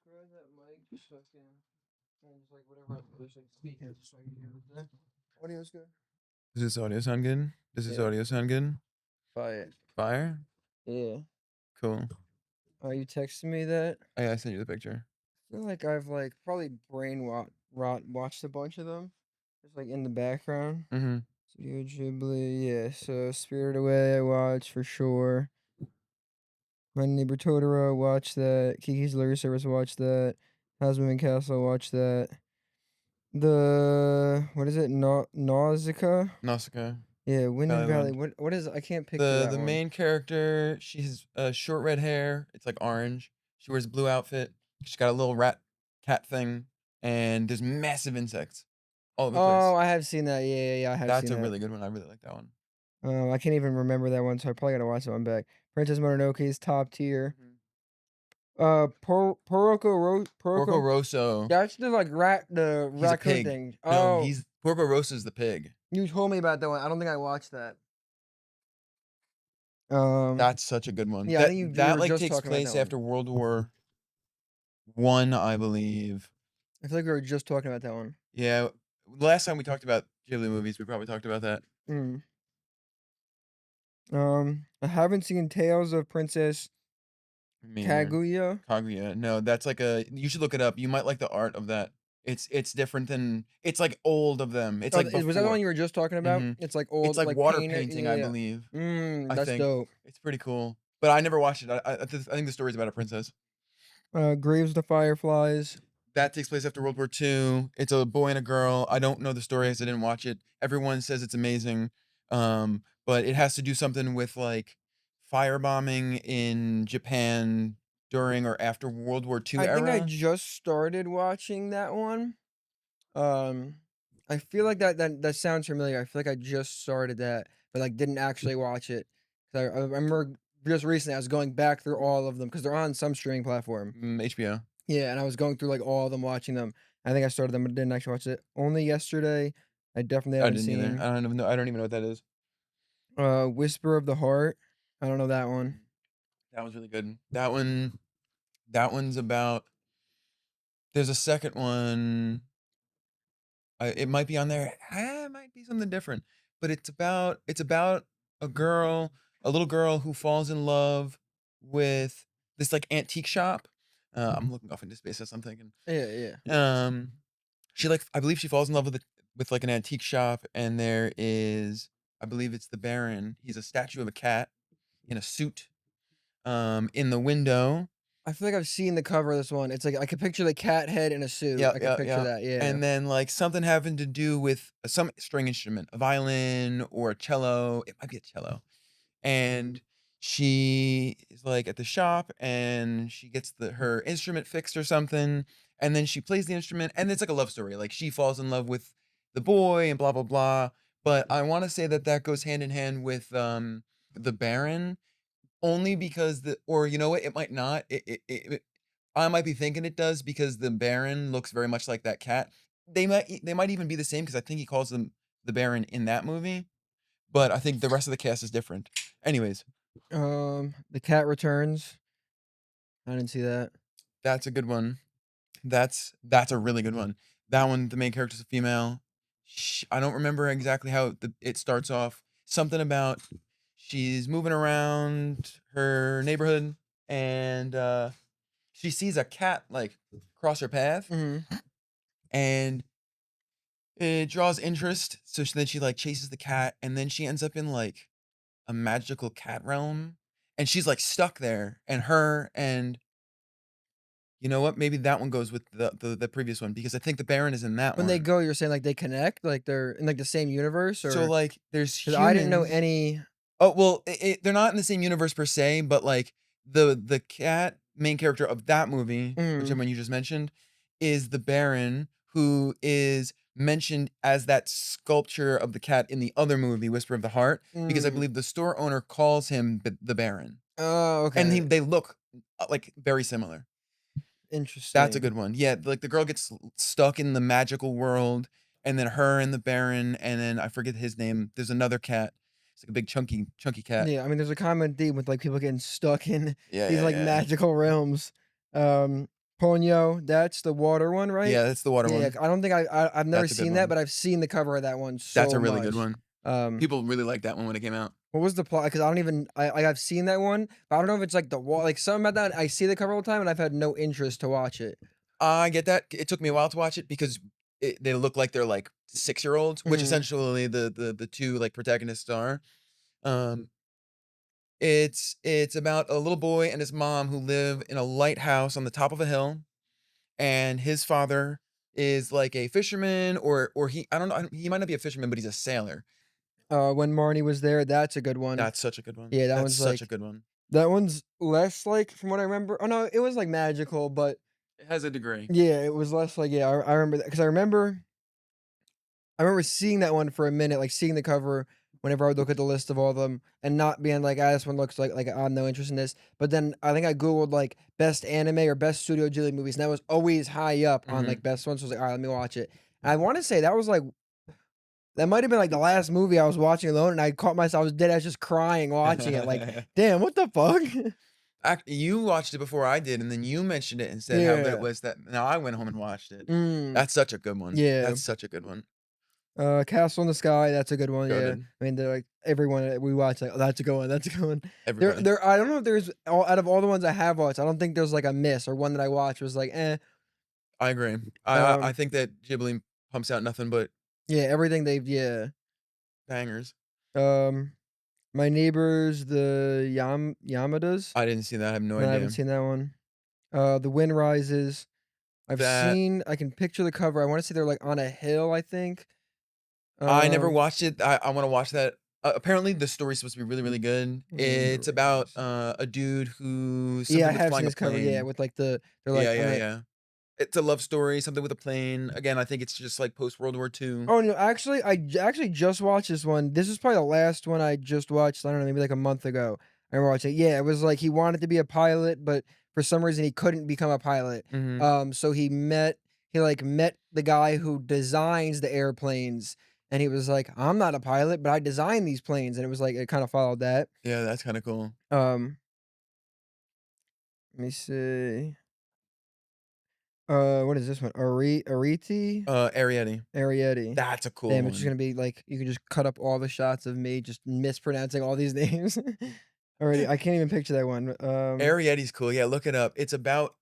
grab that mic just so I can, and just like whatever I'm just like speaking, just so I can hear the audio's good. Does this audio sound good? Does this Yeah, audio sound good? fire. Fire? Yeah. Cool. Are you texting me that? I sent you the picture. I feel like I've like probably watched a bunch of them, just like in the background. Mm-hmm. Studio Ghibli, yeah. So Spirited Away, I watched for sure. My Neighbor Totoro, watch that. Kiki's Delivery Service, watch that. Husband and Castle, watch that. The what is it? Nausicaa? Nausicaa. Yeah, Wind and Valley. Leland. What is? I can't picture The that the one. main character, she has short red hair. It's like orange. She wears a blue outfit. She's got a little rat cat thing, and there's massive insects all over the Oh, place. I have seen that. Yeah. I have That's seen a that. really good one. I really like that one. I can't even remember that one, so I probably gotta watch that one back. Princess Mononoke is top tier. Mhm. Porco Porco. Rosso. That's the like the He's a raccoon pig. thing. No, Oh, he's Porco Rosso's the pig. you told me about that one. I don't think I watched that. Um, That's such a good one. yeah, I That think we that were like just takes talking about place that one. after World War I, I believe. I feel like we were just talking about that one. Yeah, last time we talked about Ghibli movies, we probably talked about that. Mm. I haven't seen Tales of Princess Me either. Kaguya. Kaguya. No, that's like a. You should look it up. You might like the art of that. It's different than. It's like old of them. It's Oh, like was that the one before. you were just talking about? hmm It's like It's old, like like water painted. painting, I Yeah. believe. I That's think dope. it's pretty cool. But I never watched it. I think the story's about a princess. Graves of the Fireflies. That takes place after World War II. It's a boy and a girl. I don't know the story as I didn't watch it. Everyone says it's amazing. But it has to do something with like firebombing in Japan during or after World War II I think I era. just started watching that one. Um, I feel like that sounds familiar. I feel like I just started that, but like didn't actually watch it. 'Cause I remember just recently I was going back through all of them because they're on some streaming platform. HBO. Yeah, and I was going through like all of them, watching them. I think I started them, but didn't actually watch it. Only yesterday. I definitely I haven't didn't either. seen. I don't even know. I don't even know what that is. Whisper of the Heart. I don't know that one. That was really good. That one. That one's about. There's a second one. It might be on there. It might be something different, but it's about a girl, a little girl who falls in love with this like antique shop. I'm looking off into space as I'm thinking. Yeah. Um, she like I believe she falls in love with like an antique shop, and there is I believe it's the Baron. He's a statue of a cat in a suit. In the window. I feel like I've seen the cover of this one. It's like I could picture the cat head in a suit. Yeah, I could yeah, picture yeah. that. Yeah. And then like something having to do with some string instrument, a violin or a cello. It might be a cello. And she is like at the shop and she gets her instrument fixed or something. And then she plays the instrument and it's like a love story. Like she falls in love with the boy and blah blah blah. But I want to say that goes hand in hand with the Baron only because or you know what, it might not. I might be thinking it does because the Baron looks very much like that cat. They might even be the same because I think he calls them the Baron in that movie, but I think the rest of the cast is different. Anyways, The Cat Returns. I didn't see that. that's a good one. That's a really good one. That one, the main character's a female. I don't remember exactly how it starts off. Something about she's moving around her neighborhood and she sees a cat like cross her path Hmm. and it draws interest. So then she like chases the cat and then she ends up in like a magical cat realm and she's like stuck there and her and you know what? Maybe that one goes with the previous one because I think the Baron is in that When they one. go, you're saying like they connect, like they're in like the same universe, So or like there's because I didn't know humans. any. Oh well, they're not in the same universe per se, but like the cat main character of that movie, whichever Mm, one you just mentioned, is the Baron, who is mentioned as that sculpture of the cat in the other movie, Whisper of the Heart, because I mm. believe the store owner calls him the Baron, Oh, and okay. they look like very similar. That's a Interesting. good one. Yeah, like the girl gets stuck in the magical world, and then her and the Baron, and then I forget his name. There's another cat. It's like a big chunky cat. Yeah, I mean, there's a common theme with like people getting stuck in Yeah, these yeah, like yeah. magical realms. Um, Ponyo, that's the water one, right? Yeah, that's the water Yeah, one. I don't think I've never That's a good seen that, one. but I've seen the cover of that one That's so a really good much. one. Um, People really liked that one when it came out. what was the plot? Because I don't even I've seen that one, but I don't know if it's like the wall like something about that. I see the cover all the time, and I've had no interest to watch it. I get that. It took me a while to watch it because they look like they're like 6-year-olds, which Mhm. essentially the two like protagonists are. Um, it's about a little boy and his mom who live in a lighthouse on the top of a hill, and his father is like a fisherman or he I don't know he might not be a fisherman, but he's a sailor. When Marnie was there, that's a good one. That's such a good one. Yeah, that That's one's such a like good one. that one's less like from what I remember. Oh no, it was like magical, but It has a degree. yeah, it was less like yeah. I remember that because I remember seeing that one for a minute, like seeing the cover whenever I would look at the list of all of them and not being like, ah, this one looks like I have no interest in this. But then I think I googled like best anime or best Studio Ghibli movies, and that was always high up on like Mhm. best ones. So I was like, all right, let me watch it. And I want to say that was like that might have been like the last movie I was watching alone, and I caught myself I was dead. I was just crying watching it. Like, damn, what the fuck? You watched it before I did, and then you mentioned it and said how good it Yeah. was that now I went home and watched it. Mm. That's such a good one. Yeah. That's such a good one. Castle in the Sky, that's a good one, yeah. Goated. I mean, they're like everyone that we watch, like, "Oh, that's a good one, that's a good one." Everybody. I don't know if there's all out of all the ones I have watched, I don't think there's, like, a miss or one that I watched was like, "Eh." I agree. I Um, think that Ghibli pumps out nothing but yeah, everything they've yeah. bangers. Um, My Neighbors, the Yamadas? I didn't see that. I have no No, I haven't idea. seen that one. The Wind Rises. That I can picture the cover, I wanna say they're, like, on a hill, I think. I never Um, watched it. I wanna watch that. Apparently, the story's supposed to be really, really good. Wind It's about, Rises. a dude who Yeah, I something with have seen flying a this cover, yeah, plane. with, like, they're, like, Yeah, on yeah, a yeah. It's a love story, something with a plane. Again, I think it's just, like, post World War II. Oh, no, actually, actually just watched this one. This is probably the last one I just watched, I don't know, maybe like a month ago. I remember watching it. Yeah, it was like he wanted to be a pilot, but for some reason he couldn't become a pilot. Mhm. So he met the guy who designs the airplanes, and he was like, "I'm not a pilot, but I designed these planes," and it was like it kinda followed that. Yeah, that's kinda cool. Um, Let me see. What is this one? Ariti? Arrietty. Arietti. That's a cool Damn, it's just one. gonna be like you can just cut up all the shots of me just mispronouncing all these names. Already, I can't even picture that one. Arrietty's cool, yeah, look it up. It's about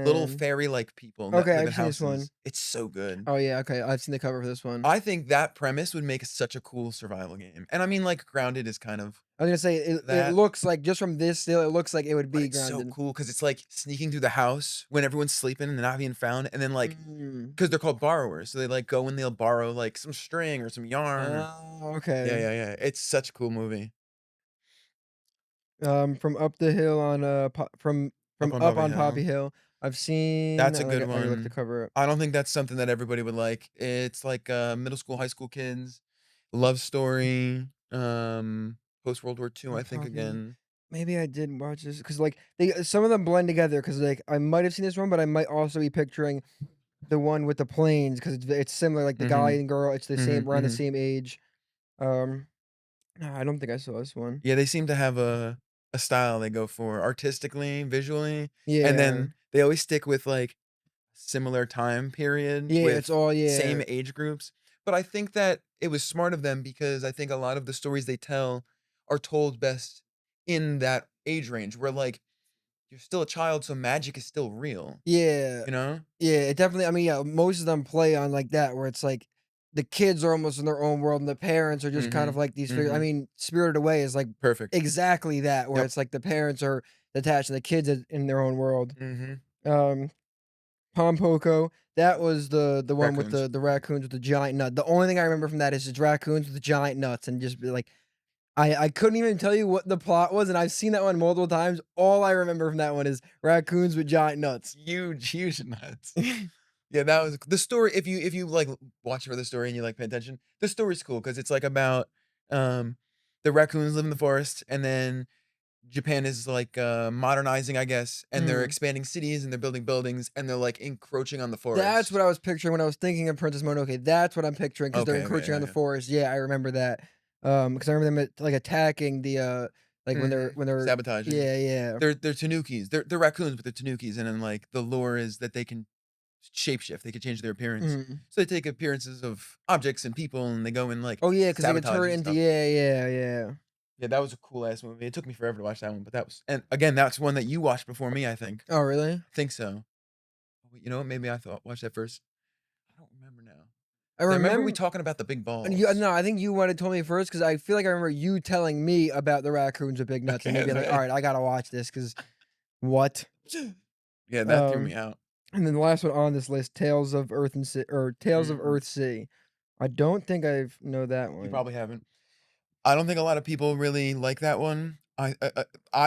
little 2010. fairy-like people that Okay, live I've in seen this one. houses. It's so good. Oh yeah, okay, I've seen the cover for this one. I think that premise would make such a cool survival game, and I mean, like, Grounded is kind of I was gonna say it that, looks like just from this still, it looks like it would but be it's so grounded. cool because it's, like, sneaking through the house when everyone's sleeping and not being found, and then, like, Mm. because 'cause they're called borrowers, so they, like, go and they'll borrow, like, some string or some yarn or Oh, yeah, okay. yeah, yeah. It's such a cool movie. From up the hill on Up from on up Bobby on Hill. Poppy Hill, I've seen. That's a good I gotta look the one. cover up. I don't think that's something that everybody would like. It's like, middle school, high school kids, love story, post World War II, On I think Poppy. again. Maybe I did watch this because like they some of them blend together because like I might have seen this one, but I might also be picturing the one with the planes because it's similar, like the guy Mhm, and girl, it's the same mhm, around the mhm. same age. Um, no, I don't think I saw this one. Yeah, they seem to have a style they go for artistically, visually, and Yeah. then they always stick with, like, similar time period Yeah, it's with all same yeah. age groups, but I think that it was smart of them because I think a lot of the stories they tell are told best in that age range where, like, you're still a child, so magic is still real, Yeah. you know? Yeah, it definitely I mean, yeah, most of them play on like that where it's like the kids are almost in their own world and the parents are just kind of Mhm, like these figures. I mhm. mean, Spirited Away is like Perfect. exactly that, where Yep. it's like the parents are attached and the kids in their own world. Mhm. Um Pompoko, that was the one with Raccoons. the raccoons with the giant nut. The only thing I remember from that is it's raccoons with the giant nuts and just be like I couldn't even tell you what the plot was, and I've seen that one multiple times. All I remember from that one is raccoons with giant nuts. Huge, huge nuts. Yeah, that was the story if you, like, watch for the story and you, like, pay attention, the story's cool because it's, like, about, um, the raccoons live in the forest, and then Japan is, like, modernizing, I guess, and they're Mm. expanding cities, and they're building buildings, and they're, like, encroaching on the That's what forest. I was picturing when I was thinking of Princess Mononoke. That's what I'm picturing because 'cause they're Okay, okay, encroaching yeah, on the yeah. forest. Yeah, I remember that. Because I remember them, like, attacking Like, Mhm. when they're Sabotaging. yeah, yeah. They're tanukis. They're raccoons, but they're tanukis, and then, like, the lore is that they can shapeshift, they can change their appearance. Mhm. So they take appearances of objects and people, and they go and, like, Oh, yeah, because they could sabotage turn and into stuff. yeah, yeah, yeah. Yeah, that was a cool ass movie. It took me forever to watch that one, but that was and again, that's one that you watched before me, I think. Oh, really? I think so. You know what? Maybe I thought watched that first. I don't remember now. I 'Cause I remember we remember talking about the big and you balls. no, I think you wanted told me first because I feel like I remember you telling me about the raccoons with big nuts and me being like, Okay. "Alright, I gotta watch this because what?" Yeah, that threw me Um, out. and then the last one on this list, Tales of Earth and Sea or Tales of Mhm. Earth Sea. I don't think I've know that You one. probably haven't. I don't think a lot of people really like that one. I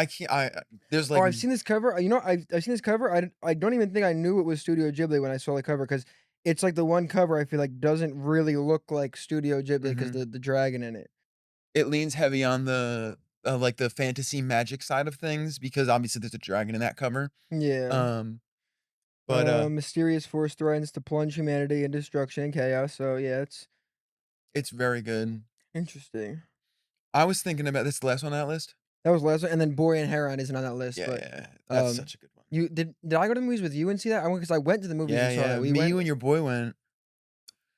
can't there's, Oh, like I've seen this cover. You know, I've seen this cover. I don't even think I knew it was Studio Ghibli when I saw the cover because it's like the one cover I feel like doesn't really look like Studio Ghibli because mhm. the dragon in it. It leans heavy on like, the fantasy magic side of things because obviously there's a dragon in that cover. Yeah. Um, but, Mysterious force threatens to plunge humanity in destruction and chaos. So yeah, it's it's very good. interesting. I was thinking about this last one on that list. That was the last one, and then Boy and Heron isn't on that list. Yeah, But yeah, that's um, such a good one. you did I go to the movies with you and see that? I went because I went to the movies Yeah, and saw yeah, that. We me, went. you, and your boy went.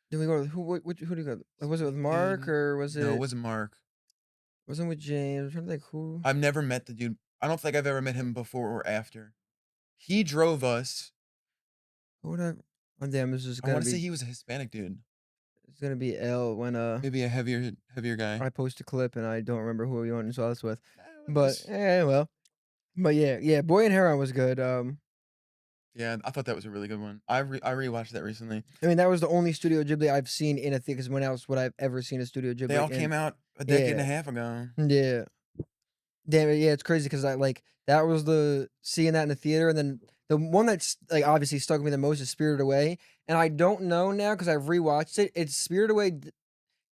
Did we go? Who did we go? Was it with Mark Dude, or was no, it it? wasn't Mark. Wasn't with James? I'm trying to think who. I've never met the dude. I don't think I've ever met him before or after. He drove us. Who would I? Oh damn! This is I wanna say he was a Hispanic dude, it's gonna be L when maybe a heavier guy. I post a clip and I don't remember who we went and saw this with. It But was well. But yeah, yeah. Boy and Heron was good. yeah, I thought that was a really good one. I rewatched that recently. I mean that was the only Studio Ghibli I've seen in a theater. Because when else would I've ever seen a Studio They Ghibli all in? came out a decade and a Yeah, half ago. yeah. Damn it, yeah, it's crazy because I like that was the seeing that in the theater, and then the one that's like obviously stuck with me the most is Spirited Away, and I don't know now because I've rewatched it. It's Spirited Away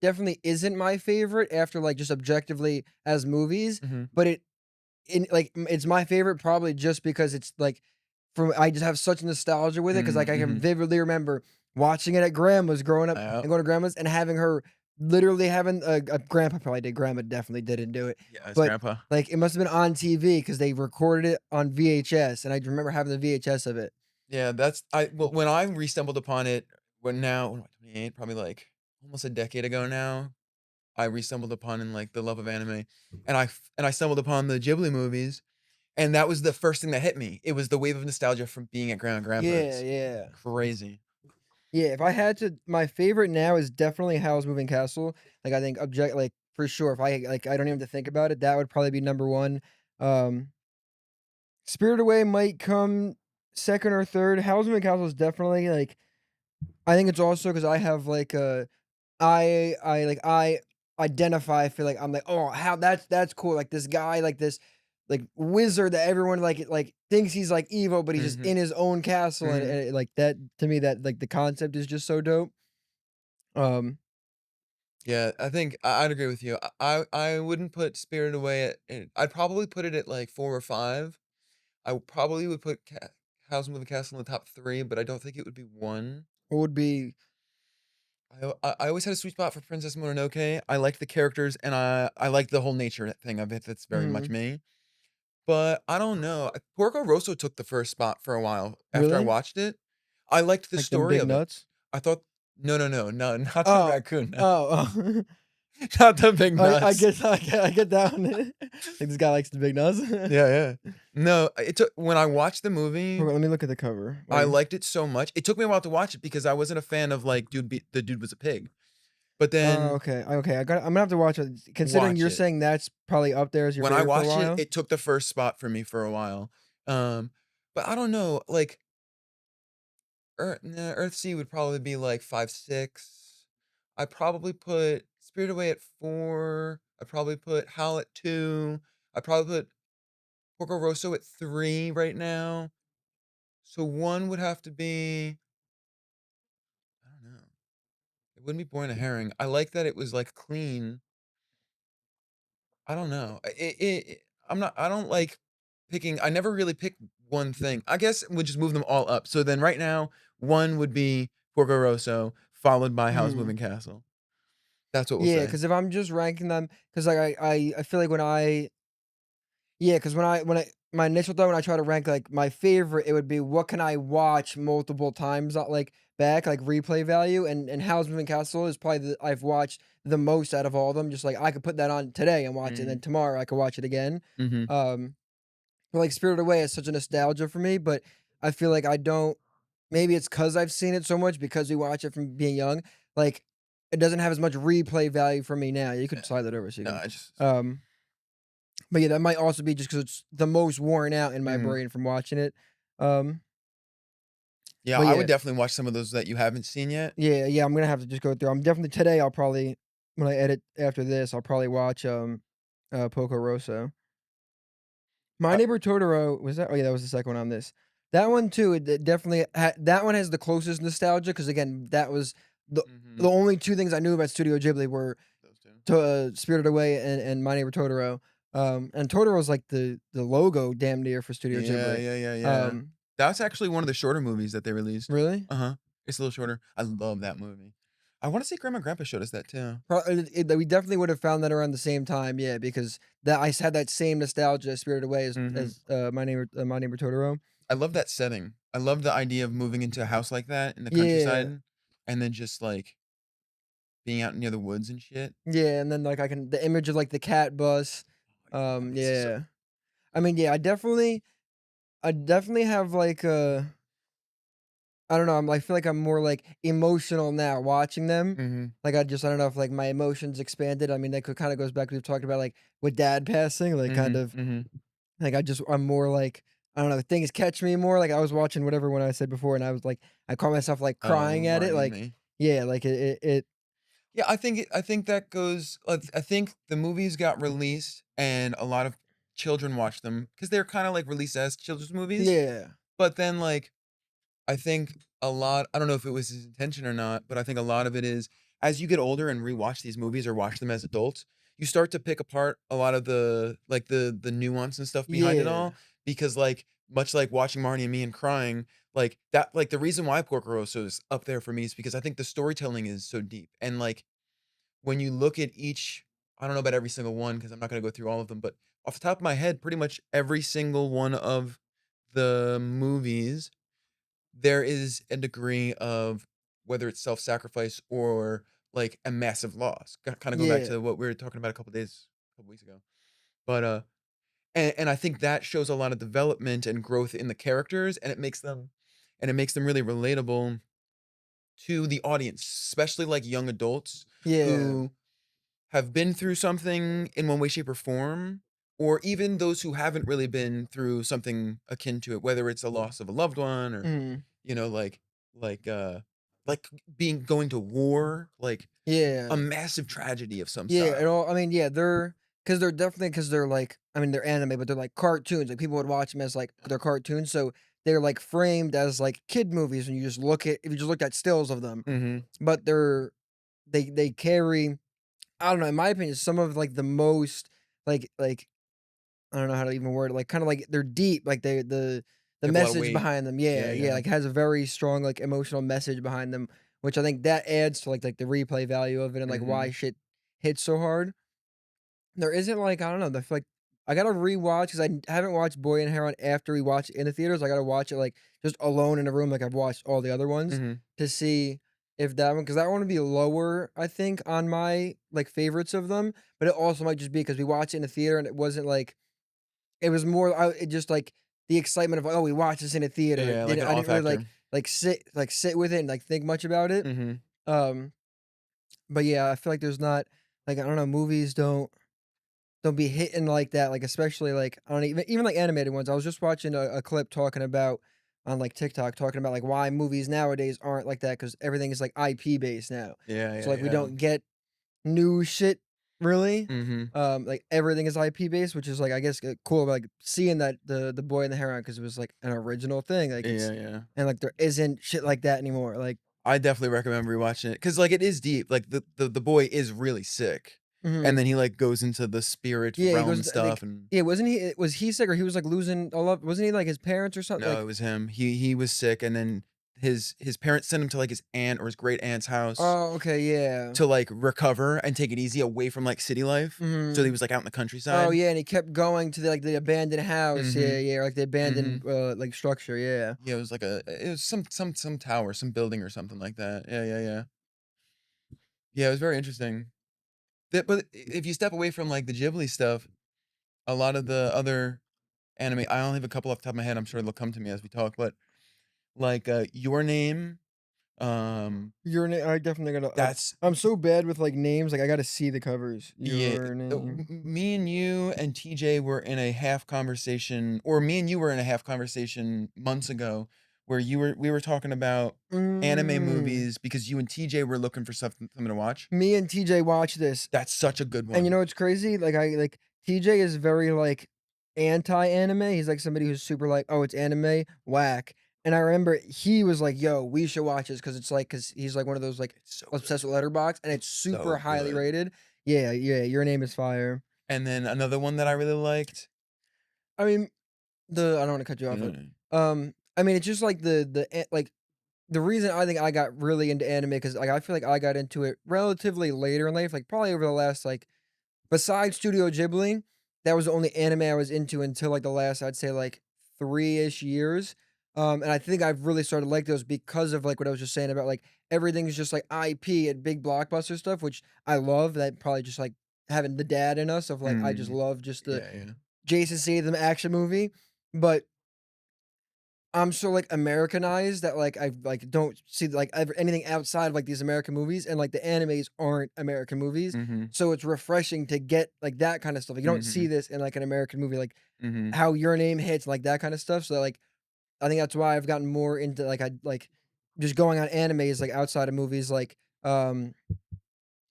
definitely isn't my favorite after like just objectively as movies, Mhm, but it's my favorite probably just because it's like from I just have such nostalgia with it because like I can mhm. vividly remember watching it at grandma's growing up Yep. and going to grandma's and having her literally having a grandpa probably did, grandma definitely didn't do it, Yeah, his but grandpa. like it must have been on TV because they recorded it on VHS and I remember having the VHS of it. Yeah, that's I well, when I re-stumbled upon it, when now what am I, 28? Probably, like, almost a decade ago now, I re-stumbled upon in, like, the love of anime, and I stumbled upon the Ghibli movies, and that was the first thing that hit me. It was the wave of nostalgia from being at grandma and Yeah, grandpa's. yeah. Crazy. Yeah, if I had to my favorite now is definitely Howl's Moving Castle. Like, I think like, for sure, if I don't even have to think about it, that would probably be number 1. Um, Spirited Away might come 2nd or 3rd. Howl's Moving Castle is definitely, like I think it's also because I have, like, I identify, I feel like I'm like, "Oh, how that's cool." Like, this guy, like, this, like, wizard that everyone, thinks he's, like, evil, but he's just Mhm, in his own castle, mhm. like, that to me, that, like, the concept is just so dope. Um, Yeah, I think I'd agree with you. I wouldn't put Spirited Away I'd probably put it at, like, 4 or 5. Probably would put House Moving Castle in the top 3, but I don't think it would be 1. what would be I always had a sweet spot for Princess Mononoke. I liked the characters, and I liked the whole nature thing of it, that's very much mhm. me. But I don't know, Porco Rosso took the first spot for a while after I Really? watched it. I liked the Like them story big of it. nuts? I thought no, not the Oh. raccoon, no. Oh, oh. Not the big I nuts. guess I get that one. Like, this guy likes the big nuts. Yeah, yeah. No, it took when I watched the movie, Hold on, let me look at the cover. I Like liked it so much. It took me a while to watch it because I wasn't a fan of, like, the dude was a pig. But then okay, okay, I'm gonna have to watch it. Considering watch you're it. saying that's probably up there as your When I favorite for a watched it, while. it took the first spot for me for a while. Um, but I don't know, like, Earthsea would probably be, like, 5, 6. I'd probably put Spirit Away at 4. I'd probably put Howl at 2. I'd probably put Porco Rosso at 3 right now. So 1 would have to be I don't know. It wouldn't be Boy and a Herring. I like that it was, like, clean. I don't know. I don't like picking I never really pick one thing. I guess we just move them all up. So then right now, 1 would be Porco Rosso, followed by Howl's Mhm. Moving Castle. That's what we'll Yeah, say. because if I'm just ranking them, because like, I feel like when I Yeah, because when I my initial thought when I try to rank, like, my favorite, it would be what can I watch multiple times, like, back, like, replay value, and Howl's Moving Castle is probably the I've watched the most out of all of them, just, like, I could put that on today and watch it, and then Mhm, tomorrow I could watch it again. mhm, Um, but, like, Spirited Away is such a nostalgia for me, but I feel like I don't maybe it's because 'cause I've seen it so much because we watch it from being young, like, it doesn't have as much replay value for me now. You could yeah. slide that over so you No, can, I just um but yeah, that might also be just because it's the most worn out in my mhm. brain from watching it. Um, Yeah, but I would yeah, definitely watch some of those that you haven't seen yet. yeah, I'm gonna have to just go through. I'm definitely today. I'll probably when I edit after this, I'll probably watch Poco Rosso. My Uh Neighbor Totoro was that? Oh yeah, that was the second one on this. That one too. It definitely that one has the closest nostalgia because again, that was the mhm, only two things I knew about Studio Ghibli were those 2. Spirited Away and My Neighbor Totoro. And Totoro's like the logo damn near for Studio Yeah, Ghibli. yeah, yeah, yeah. Um, That's actually one of the shorter movies that they released. really? Uh-huh. It's a little shorter. I love that movie. I wanna say Grandma and Grandpa showed us that too. We definitely would have found that around the same time, yeah, because that I had that same nostalgia Spirited Away Mhm. as My Neighbor Totoro. I love that setting. I love the idea of moving into a house like that in the Yeah, countryside, and then just, like, being out near the woods and shit. yeah, and then like I can the image of like the cat bus, Oh, yeah, that makes it so yeah. I mean, yeah, I definitely have like I don't know. I feel like I'm more like emotional now watching them. Mhm, Like I don't know if like my emotions expanded. I mean, that kind of goes back to we've talked about like with dad passing, like kind mhm, of mhm. like I'm more like I don't know, things catch me more. Like I was watching whatever one I said before, and I was like I caught myself like Oh, crying at it. Marty and Like Me. yeah, like it Yeah, I think that goes I think the movies got released and a lot of children watched them because 'cause they're kinda, like, released as children's movies, yeah but then, like, I think a lot I don't know if it was his intention or not, but I think a lot of it is as you get older and rewatch these movies or watch them as adults, you start to pick apart a lot of the like, the nuance and stuff behind it yeah all because, like, much like watching Marnie and Me and crying, like, that like, the reason why Porco Rosso is up there for me is because I think the storytelling is so deep, and, like, when you look at each I don't know about every single one because 'cause I'm not gonna go through all of them, but off the top of my head, pretty much every single one of the movies there is a degree of whether it's self-sacrifice or, like, a massive loss, kinda going back yeah to what we were talking about a couple weeks ago. But, and I think that shows a lot of development and growth in the characters, and it makes them really relatable to the audience, especially, like, young adults yeah who have been through something in one way, shape, or form, or even those who haven't really been through something akin to it, whether it's a loss of a loved one or mm, you know, like, uh, like being going to war, like a yeah massive tragedy of some yeah. And style. all I mean, yeah, they're definitely because they're like I mean they're anime, but they're like cartoons. Like people would watch them as like they're cartoons, so they're like framed as like kid movies, and you just look at if you just looked at stills of them, Mhm. but they carry I don't know, in my opinion, some of, like, the most, like, I don't know how to even word it, like, kinda like they're deep, like, the They have a lot of message weight. behind them, yeah, Yeah, yeah, yeah. like, has a very strong, like, emotional message behind them, which I think that adds to, like, the replay value of it and, like, why Mhm. shit hits so hard. There isn't, like, I don't know, I feel like I gotta rewatch because haven't watched Boy and Heron after we watched it in the theaters, I gotta watch it, like, just alone in a room like I've watched all the other ones Mhm. to see if that one because that one would be lower, I think, on my, like, favorites of them, but it also might just be because we watched it in the theater and it wasn't, like it was more it just, like, the excitement of, like, "Oh, we watched this in a theater." Yeah, like an I awe didn't really, factor. sit with it and, like, think much about it, Mhm. um, but yeah, I feel like there's not like, I don't know, movies don't be hitting like that, like, especially, like, I don't even, like, animated ones. I was just watching a clip talking about on, like, TikTok, talking about, like, why movies nowadays aren't like that because everything is, like, IP based now. Yeah, So, yeah, like, we yeah. don't get new shit really. Mhm. Like, everything is IP based, which is, like, I guess, cool, like, seeing that The Boy and the Heron because it was, like, an original thing, like, Yeah, it's yeah. and, like, there isn't shit like that anymore, like I definitely recommend rewatching it because like, it is deep, like, the boy is really sick, and mhm. then he, like, goes into the spirit Yeah, he realm goes stuff, like and yeah, was he sick or he was, like, losing a lot wasn't he, like, his parents or something? no, it Like was him. He was sick, and then his parents sent him to, like, his aunt or his great aunt's house Oh, okay, yeah. to, like, recover and take it easy away from, like, city life. So he Mhm. was, like, out in the Oh, countryside. yeah, and he kept going to the, like, the abandoned house. Yeah, Mhm. yeah, or, like, the abandoned, Mhm. like, structure, yeah. Yeah, it was some tower, some building or something like that. Yeah, yeah, yeah. Yeah, it was very interesting. That but if you step away from, like, the Ghibli stuff, a lot of the other anime I only have a couple off the top of my head, I'm sure they'll come to me as we talk, but, like, Your Name, um, Your Name I definitely gotta that's I'm so bad with, like, names, like, I gotta see the covers. yeah, Your Name. me and you and TJ were in a half conversation or me and you were in a half conversation months ago where you were we were talking about anime Mm. movies because you and TJ were looking for something to watch. Me and TJ watched this. That's such a good And you one. know what's crazy? Like TJ is very like anti-anime. He's like somebody who's super like, "Oh, it's anime, whack." And I remember he was like, "Yo, we should watch this because it's like because he's like one of those like It's so good. obsessed with Letterbox and it's It's super so highly good. rated." Yeah, yeah. Your Name is fire. And then another one that I really liked. I mean, the I don't want to cut you off, but I mean, it's just like like the reason I think I got really into anime because like I feel like I got into it relatively later in life, like probably over the last like besides Studio Ghibli, that was the only anime I was into until, like, the last, I'd say, like, 3-ish years, and I think I've really started to like those because of, like, what I was just saying about, like, everything's just, like, IP and big blockbuster stuff, which I love, that probably just, like, having the dad in us of, like, I just Mm. love just the Yeah, yeah. Jason Statham action movie, but I'm so, like, Americanized that, like, I, like, don't see, like, ever anything outside of, like, these American movies, and, like, the animes aren't American movies, Mhm. so it's refreshing to get, like, that kinda stuff. Like, you don't see Mhm. this in, like, an American movie, like, Mhm. how Your Name hits, like, that kinda stuff, so, like, I think that's why I've gotten more into, like, I like, just going on animes, like, outside of movies, like,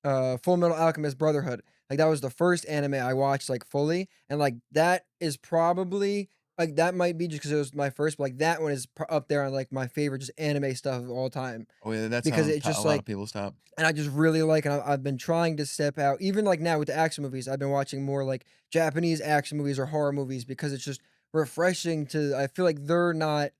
Full Metal Alchemist Brotherhood. Like, that was the first anime I watched, like, fully, and, like, that is probably like, that might be just because it was my first, but, like, that one is up there on, like, my favorite just anime stuff of all time Oh, yeah, that's because how it's a just, lot of like people stop. and I just really like and I've been trying to step out even, like, now with the action movies, I've been watching more, like, Japanese action movies or horror movies because it's just refreshing to I feel like they're not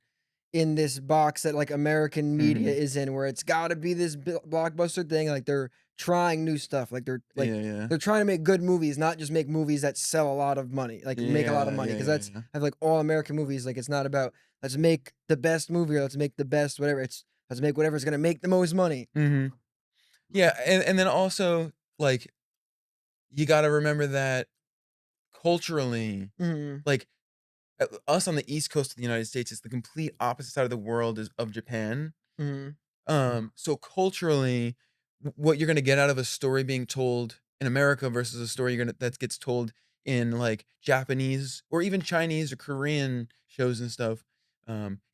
in this box that, like, American media Mhm. is in, where it's gotta be this blockbuster thing, like, they're trying new stuff, like, Yeah, yeah. they're trying to make good movies, not just make movies that sell a lot of money, like, make a lot of Yeah, money, yeah, because yeah, that's yeah. I feel like all American movies, like, it's not about, "Let's make the best movie," or, "Let's make the best whatever," it's, "Let's make whatever's gonna make the most money." Mhm. Yeah, and then also, like, you gotta remember that culturally, Mhm, like, us on the East Coast of the United States is the complete opposite side of the world is of Japan. mhm, So culturally, what you're gonna get out of a story being told in America versus a story you're gonna that gets told in like Japanese or even Chinese or Korean shows and stuff,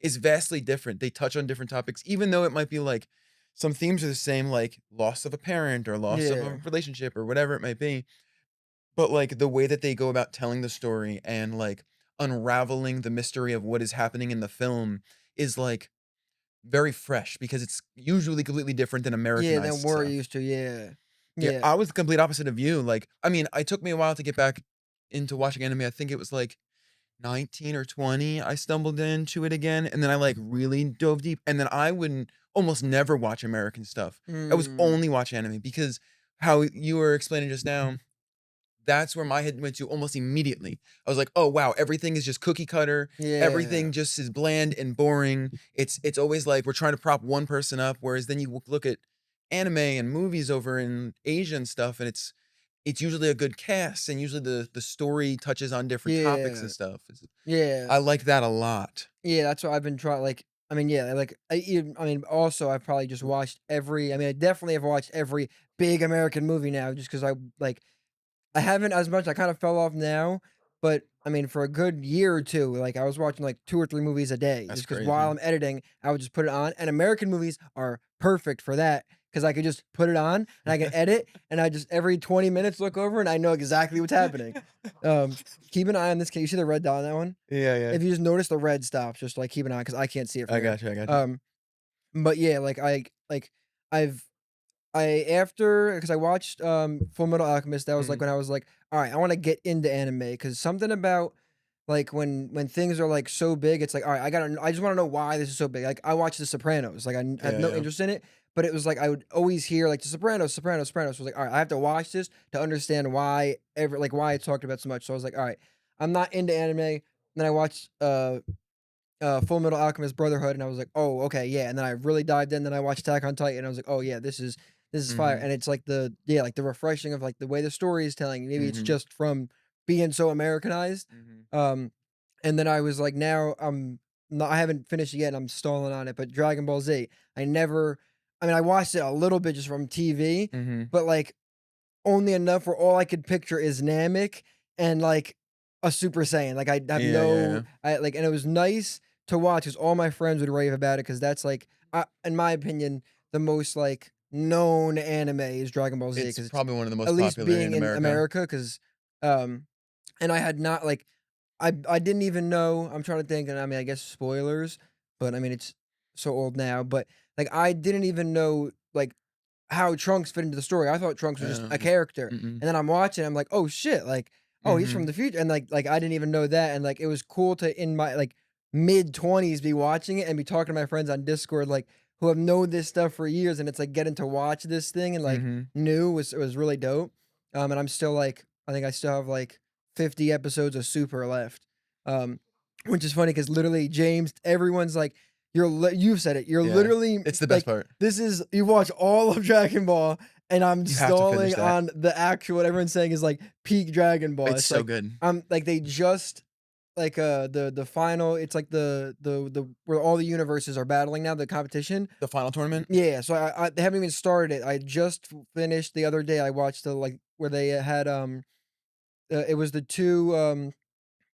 is vastly different. They touch on different topics, even though it might be like some themes are the same, like loss of a parent or loss of a yeah, relationship or whatever it might be. But like the way that they go about telling the story and like unraveling the mystery of what is happening in the film is like very fresh because it's usually completely different than yeah, than Americanized we're stuff. used to, yeah, Yeah, yeah, I was the complete opposite of you, like, I mean, it took me a while to get back into watching anime, I think it was, like, 19 or 20, I stumbled into it again, and then I, like, really dove deep, and then I wouldn't almost never watch American stuff. I was mm, only watch anime because how you were explaining just now, that's where my head went to almost immediately. I was like, "Oh, wow, everything is just cookie cutter. yeah, Everything just is bland and boring." It's always like we're trying to prop one person up, whereas then you look at anime and movies over in Asia and stuff, and it's usually a good cast, and usually the story touches on different topics and yeah, stuff. yeah. I like that a lot. Yeah, that's what I've been trying like, I mean, yeah, like, I mean, also, I've probably just watched every I mean, I definitely have watched every big American movie now just because like, I haven't as much, I kind of fell off now, but, I mean, for a good year or 2, like, I was watching, like, 2 or 3 movies a day That's just because while crazy. I'm editing, I would just put it on, and American movies are perfect for that because I could just put it on, and I can edit, and I just every 20 minutes look over, and I know exactly what's happening. Um, keep an eye on this, can you see the red dot on that one? Yeah, yeah. If you just notice the red stops, just, like, keep an eye because I can't see it from I here. got you, I got you. Um, but yeah, I've I after because I watched, Full Metal Alchemist, that was, like, Mhm, when I was like, "Alright, I wanna get into anime because something about, like, when things are, like, so big, it's like, "Alright, I just wanna know why this is so big." Like, I watched The Sopranos, like, I have Yeah, no yeah. interest in it, but it was like I would always hear, like, "The Sopranos, Sopranos, Sopranos." So I was like, "Alright, I have to watch this to understand why it's talked about so much." So I was like, "Alright, I'm not into anime." Then I watched, Full Metal Alchemist Brotherhood, and I was like, "Oh, okay, yeah." And then I really dived in. Then I watched Attack on Titan, and I was like, "Oh yeah, this is fire." Mhm, And it's like like the refreshing of like the way the story is telling. Maybe it's mhm, just from being so Americanized. mhm. Um, and then I was like, now I haven't finished it yet. And I'm stalling on it. But Dragon Ball Z, I never. I mean, I watched it a little bit just from TV, Mhm. but like only enough where all I could picture is Namek and, like, a Super Saiyan, like, I have Yeah, yeah, no yeah. I like and it was nice to watch because all my friends would rave about it because that's, like, in my opinion, the most, like, known anime is Dragon Ball Z It's because it's probably one of the at most least popular being in in America. America, because and I had not, like I didn't even know I'm trying to think, and I mean, I guess spoilers, but, I mean, it's so old now, but, like, I didn't even know, like, how Trunks fit into the story. I thought Trunks was just a Um, character, mm-mm. and then I'm watching, I'm like, "Oh shit!" Like, "Oh, he's from Mhm, the future," and I didn't even know that, and like it was cool to in my like mid-20s be watching it and be talking to my friends on Discord like who have known this stuff for years, and it's like getting to watch this thing and like mhm. new was really dope. And I'm still like I think I still have like 50 episodes of Super left, um, which is funny because literally James, everyone's like, you've said it. You're Yeah. literally It's the best like part. this is you watch all of Dragon Ball, and I'm You have to finish stalling that. on the actual what everyone's saying is like peak Dragon Ball. It's It's so like good. like they just like the final. It's like the where all the universes are battling now. The competition. The final tournament? Yeah. So I they haven't even started it. I just finished the other day. I watched the like where they had it was the two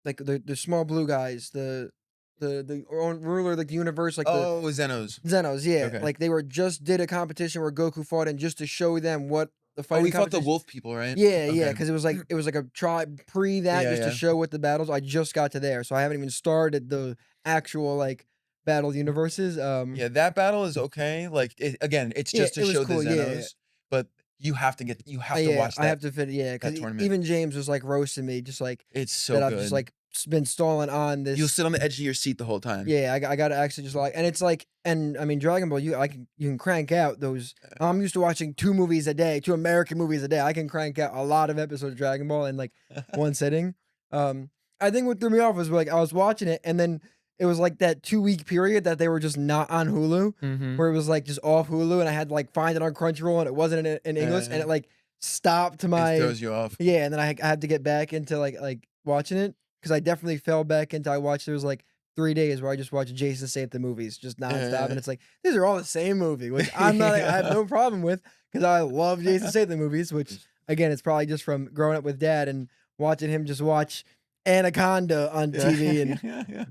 like the small blue guys the ruler of the universe like the Oh, Zenos. Zenos, yeah, Okay. like, they were just did a competition where Goku fought in just to show them what the Oh, fighting he fought the competition. wolf people, right? Yeah, yeah, Okay. because it was like a try pre that Yeah, just to yeah. show what the battles I just got to there, so I haven't even started the actual, like, battle universes, Yeah, that battle is okay, like, again, it's yeah, just to it was show the cool, yeah. Zenos, but you have to Yeah, watch I that have to fit yeah, that because tournament. even James was, like, roasting me just, like, It's so that I've just, good. like, been stalling on You'll this. sit on the edge of your seat the whole time. Yeah, I gotta actually just like and it's like and I mean, Dragon Ball, you can crank out those I'm used to watching 2 movies a day, 2 American movies a day. I can crank out a lot of episodes of Dragon Ball in, like, one sitting. Um, I think what threw me off was, like, I was watching it, and then it was, like, that 2-week period that they were just not on Hulu, Mhm. where it was, like, just off Hulu, and I had to, like, find it on Crunchyroll, and it wasn't in English, and Uh, it, like, stopped it my throws you off. yeah, and then I had to get back into, like, watching it because I definitely fell back into I watched there was, like, 3 days where I just watched Jason Statham movies just nonstop, and Uh, it's like, these are all the same movie, which I have yeah. no problem with because I love Jason Statham movies, which, again, it's probably just from growing up with dad and watching him just watch Anaconda on Yeah, TV yeah, and yeah, yeah.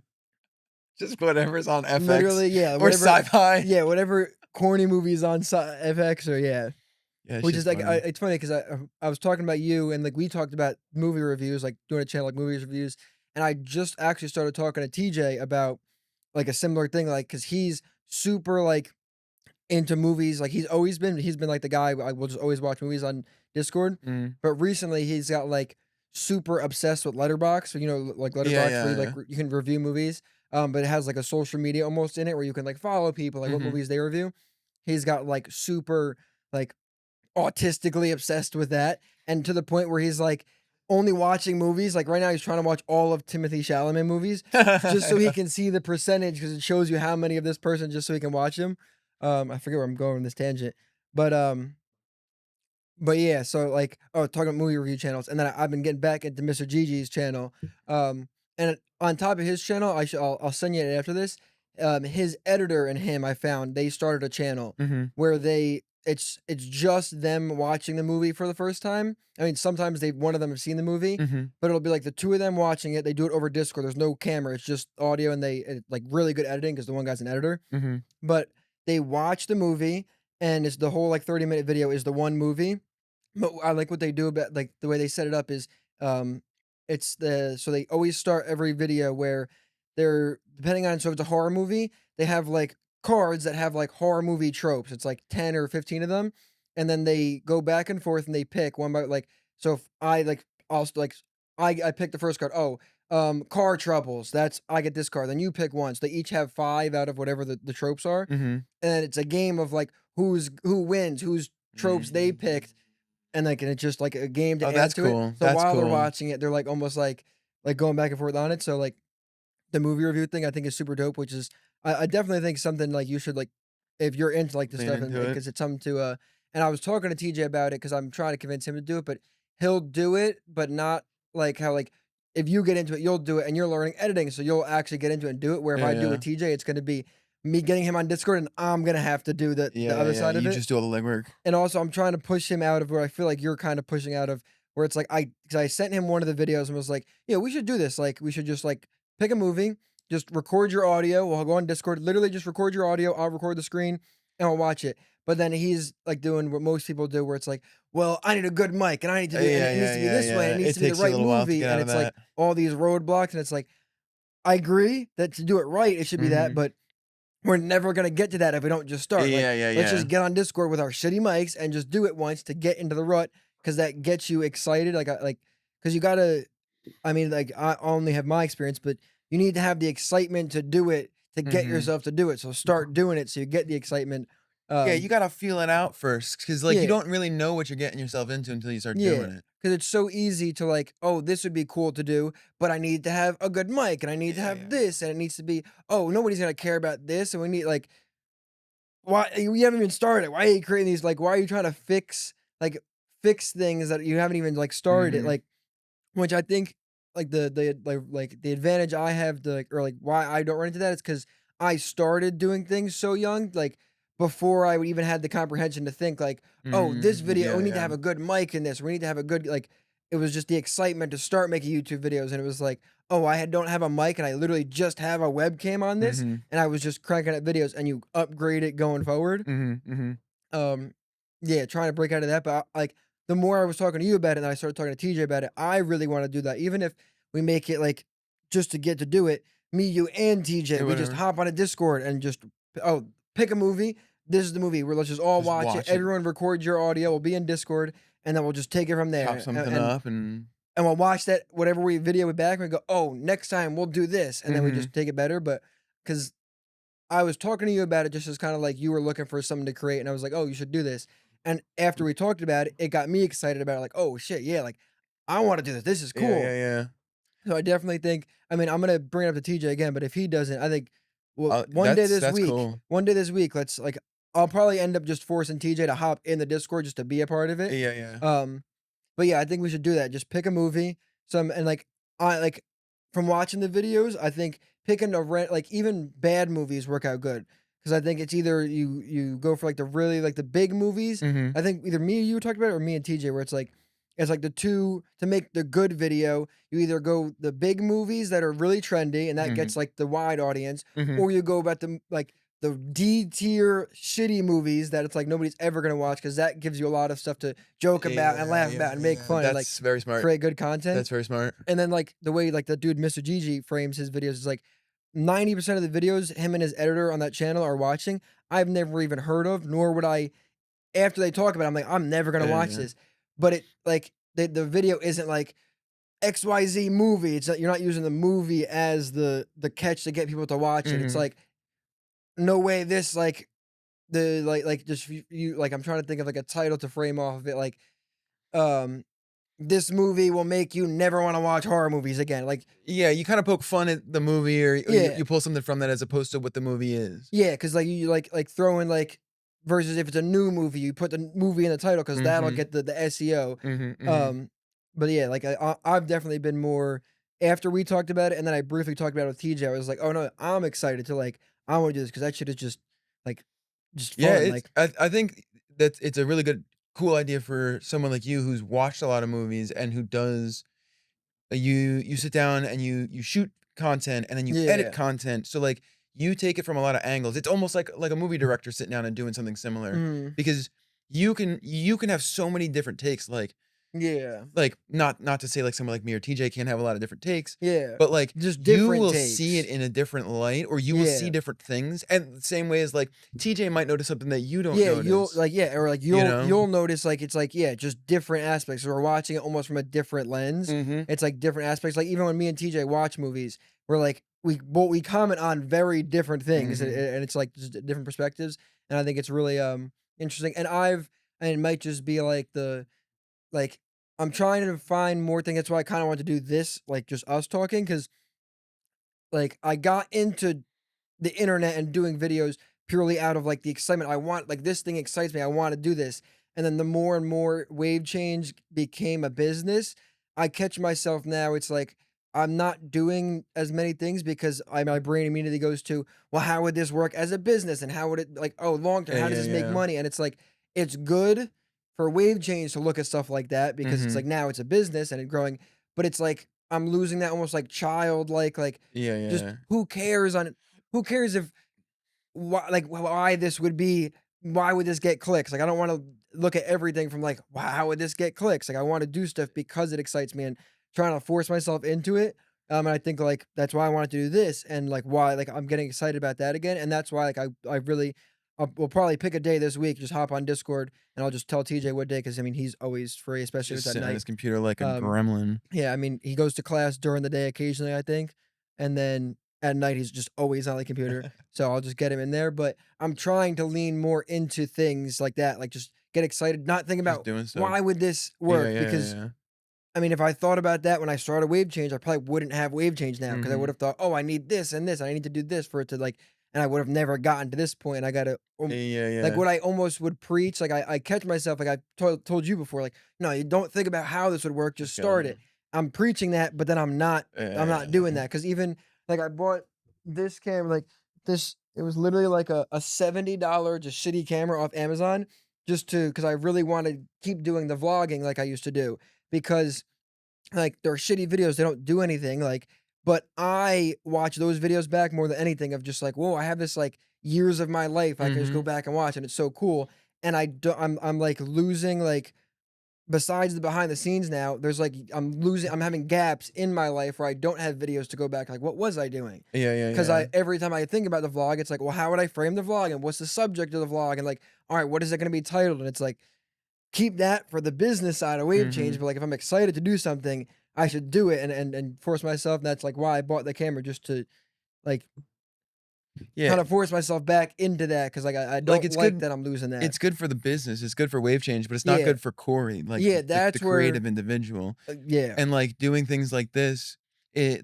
Just whatever's on FX literally, yeah, or Sci-Fi. whatever corny movies on FX or yeah. Yeah, it's Which is just like, funny. it's funny because I was talking about you and like we talked about movie reviews, like doing a channel like movies reviews, and I just actually started talking to TJ about like a similar thing, like because he's super like into movies, like he's been like the guy I will just always watch movies on Discord, Mm. but recently he's got like super obsessed with Letterbox, so, like Yeah, Letterbox where yeah, you like yeah. you can review movies, but it has like a social media almost in it where you can like follow people, like what Mhm. movies they review. He's got like super like autistically obsessed with that, and to the point where he's, like, only watching movies like, right now, he's trying to watch all of Timothy Chalamet movies just so he Yeah. can see the percentage because it shows you how many of this person just so he can watch them. I forget where I'm going on this tangent, but, but yeah, so like, oh, talking about movie review channels, and then I've been getting back into Mr. Gigi's channel. And on top of his channel, I'll send you it after this. His editor and him, I found they started a channel Mhm, where it's just them watching the movie for the first time. I mean, sometimes one of them have seen the movie, mhm, but it'll be like the two of them watching it. They do it over Discord. There's no camera. It's just audio, and like really good editing because the one guy's an editor. mhm. But they watch the movie, and it's the whole like 30-minute video is the one movie, but I like what they do about like, the way they set it up is, um, it's the so they always start every video where they're depending on so if it's a horror movie, they have, like, cards that have, like, horror movie tropes. It's, like, 10 or 15 of them, and then they go back and forth, and they pick one by like so if I, like, I'll st like, I pick the first card, "Oh, car troubles. That's I get this car. Then you pick one. So they each have 5 out of whatever the tropes are, Mhm. and it's a game of like who wins, whose tropes they Mhm. picked, and like and it's just like a game Oh, to add that's to it. cool, So that's while they're cool. watching it, they're like almost like going back and forth on it. So like the movie review thing I think is super dope, which is I definitely think something like you should like if you're into like this Lean stuff and into it. because it's something to and I was talking to TJ about it because I'm trying to convince him to do it, but he'll do it, but not like how like if you get into it, you'll do it and you're learning editing, so you'll actually get into it and do it. Where if Yeah, I do yeah. with TJ, it's gonna be me getting him on Discord and I'm gonna have to do the Yeah, yeah, other yeah, side of you it. just do all the legwork. And also, I'm trying to push him out of where I feel like you're kind of pushing out of where it's like because I sent him one of the videos and was like, "Yeah, we should do this. Like, we should just like pick a movie, just record your audio. We'll go on Discord, literally just record your audio. I'll record the screen and we'll watch it." But then he's like doing what most people do, where it's like, "Well, I need a good mic and I need to do, and Yeah, it needs yeah, to be yeah, this way, and yeah, it needs it to be the takes you a right little while to movie," get and out of it's like that. all these roadblocks, and it's like I agree that to do it right, it should be that, Mhm. but we're never gonna get to that if we don't just start. Like, Yeah, yeah, let's yeah. just get on Discord with our shitty mics and just do it once to get into the rut, because that gets you excited. Because you gotta. I mean, like I only have my experience, but you need to have the excitement to do it to get Mhm. yourself to do it. So start doing it so you get the excitement. Yeah, you Um, gotta feel it out first, cause like, you yeah, don't really know what you're getting yourself into until you start yeah. doing it. Because it's so easy to like, oh, this would be cool to do, but I need to have a good mic and I need to Yeah, have yeah, this and it needs to be, oh, nobody's gonna care about this. And we need like why we haven't even started? Why are you creating these? Like, why are you trying to like fix things that you haven't even like yeah. started it? Mhm. Like, which I think like the advantage I have to like or like why I don't run into that is because I started doing things so young, like before I would even had the comprehension to think like, oh, this Mm, video, we yeah, need to yeah. have a good mic in this. We need to have a good like. It was just the excitement to start making YouTube videos, and it was like, oh, don't have a mic, and I literally just have a webcam on this, Mhm. and I was just cranking out videos, and you upgrade it going forward. Mhm, mhm. Um, yeah, trying to break out of that, but like the more I was talking to you about it and I started talking to TJ about it, I really want to do that. Even if we make it like just to get to do it, me, you, and TJ, Yeah, we just whatever. hop on a Discord and just oh, pick a movie. This is the movie where let's just all Just watch it. watch it, Everyone record your audio. We'll be in Discord, and then we'll just take it from chop there. something up and And we'll watch that whatever we video it back and we go, oh, next time we'll do this, and then we mhm. just take it better. But because I was talking to you about it just as kinda like you were looking for something to create, and I was like, "Oh, you should do this." And after we talked about it, it got me excited about it, like, "Oh, shit, yeah, like, I wanna do this, this is Yeah, yeah, cool." yeah. So I definitely think I mean, I'm gonna bring it up to TJ again, but if he doesn't, I think well, That's cool. one day this week, let's like I'll probably end up just forcing TJ to hop in the Discord just to be a part of it. Yeah, yeah. Um but yeah, I think we should do that. Just pick a movie, some and like I like from watching the videos, I think picking a rent like even bad movies work out good because I think it's either you go for like the really like the big movies. Mhm, I think either me or you talked about it or me and TJ where it's like the two to make the good video. You either go the big movies that are really trendy and that gets mhm, like the wide audience, mhm. or you go about the D tier shitty movies that it's like nobody's ever gonna watch because that gives you a lot of stuff to joke about and Yeah, laugh yeah, about and make yeah. fun and like That's very smart. create good content. That's very smart. And then like the way like the dude Mr. Gigi frames his videos is like 90% of the videos him and his editor on that channel are watching, I've never even heard of, nor would I after they talk about it, I'm like, I'm never gonna Yeah, watch yeah. this. But it like the video isn't like XYZ movie. It's not you're not using the movie as the catch to get people to watch it. It's Mhm. like, no way this like the like just you like I'm trying to think of like a title to frame off of it like um this movie will make you never want to watch horror movies again. Like Yeah, you kinda poke fun at the movie or you yeah. you pull something from that as opposed to what the movie is. Yeah, because like you like throw in like versus if it's a new movie, you put the movie in the title because that'll Mhm. get the SEO. Mhm, mhm. Um, but yeah, like I've definitely been more after we talked about it, and then I briefly talked about it with TJ. I was like, oh no, I'm excited to like I want to do this because that shit is like just Yeah, fun. it's Like I think that it's a really good cool idea for someone like you who's watched a lot of movies and who does you sit down and you shoot content and then you edit yeah, content. So like you take it from a lot of angles. It's almost like a movie director sitting down and doing something similar mm, because you can have so many different takes. Like Yeah. Like, not to say, like, someone like me or TJ can't have a lot of different takes, Yeah. but, like, Just you different will see it takes. in a different light, or you will see Yeah. different things, and the same way as, like, TJ might notice something that you don't Yeah, you'll notice, like, yeah, or like you know? you'll notice like it's like, yeah, just different aspects. We're watching it almost from a different lens. Mhm. It's like different aspects. Like even when me and TJ watch movies, we're like we comment on very different things, Mhm. and it's like just different perspectives. And I think it's really interesting. And it might just be like like I'm trying to find more things. That's why I kind of want to do this, like just us talking, because like I got into the internet and doing videos purely out of like the excitement. I want like this thing excites me. I want to do this. And then the more and more wave change became a business, I catch myself now. It's like I'm not doing as many things because my brain immediately goes to, well, how would this work as a business? And how would it like, oh, long term, Yeah, how does yeah, this make yeah. money? And it's like it's good for wave change to look at stuff like that because it's like Mhm. now it's a business and it's growing, but it's like I'm losing that almost like childlike, like Yeah, just yeah. who cares if why this would be why would this get clicks? Like, I don't wanna look at everything from like, "Wow, how would this get clicks?" Like, I wanna do stuff because it excites me and trying to force myself into it. And I think, like, that's why I wanted to do this and, like, why, like, I'm getting excited about that again, and that's why, like, I really will probably pick a day this week, just hop on Discord, and I'll just tell TJ what day because I mean, he's always free, especially if it's Just at sitting on night. his computer like a Um gremlin. yeah, I mean, he goes to class during the day occasionally, I think, and then at night he's just always on the computer. So I'll just get him in there. But I'm trying to lean more into things like that, like just get excited, not think Just about doing stuff. why would this Yeah, work? yeah, yeah, Because yeah. I mean, if I thought about that when I started Wave Change, I probably wouldn't have Wave Change now because I would Mhm. have thought, oh, I need this and this. I need to do this for it to like, and I would have never gotten to this point. I got to, Yeah, like yeah. what I almost would preach. Like I catch myself, like I told you before, like, no, you don't think about how this would work. Just Just start go. it. I'm preaching that, but then I'm Yeah, not doing yeah. that. Cause even like I bought this camera, like this, it was literally like a $70 just shitty camera off Amazon just cause I really want to keep doing the vlogging like I used to do because like, they're shitty videos, they don't do anything, like but I watch those videos back more than anything of just like, "Whoa, I have this, like, years of my life I can just go Mhm. back and watch, and it's so cool." And I'm, like, losing, like besides the behind the scenes now, there's, like I'm having gaps in my life where I don't have videos to go back, like, "What was I doing?" Yeah, yeah, Because yeah. I every time I think about the vlog, it's like, "Well, how would I frame the vlog, and what's the subject of the vlog?" And, like, "Alright, what is it gonna be titled?" And it's like keep that for the business side of wave change, Mhm. but, like, if I'm excited to do something, I should do it and force myself, and that's, like, why I bought the camera just to, like, Yeah, kinda force myself back into that because like, I like, don't like that I'm losing that. it's good for the business, it's good for wave change, but it's not Yeah. good for Corey, like, Yeah, the that's where creative individual, yeah. and, like, doing things like this,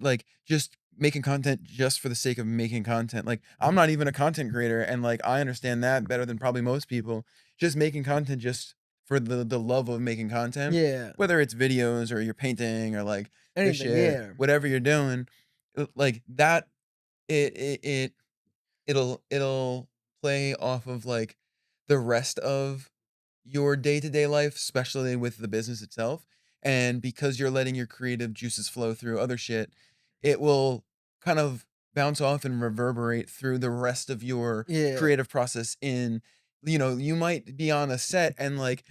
like, just making content just for the sake of making content, like, I'm not even a content creator, and, like, I understand that better than probably most people, just making content just for the love of making content, Yeah. whether it's videos or you're painting or, like, fish Anything, it, yeah. whatever you're doing, like, that it it'll play off of, like, the rest of your day-to-day life, especially with the business itself, and because you're letting your creative juices flow through other shit, it will kind of bounce off and reverberate through the rest of your Yeah. creative process in you might be on a set and, like,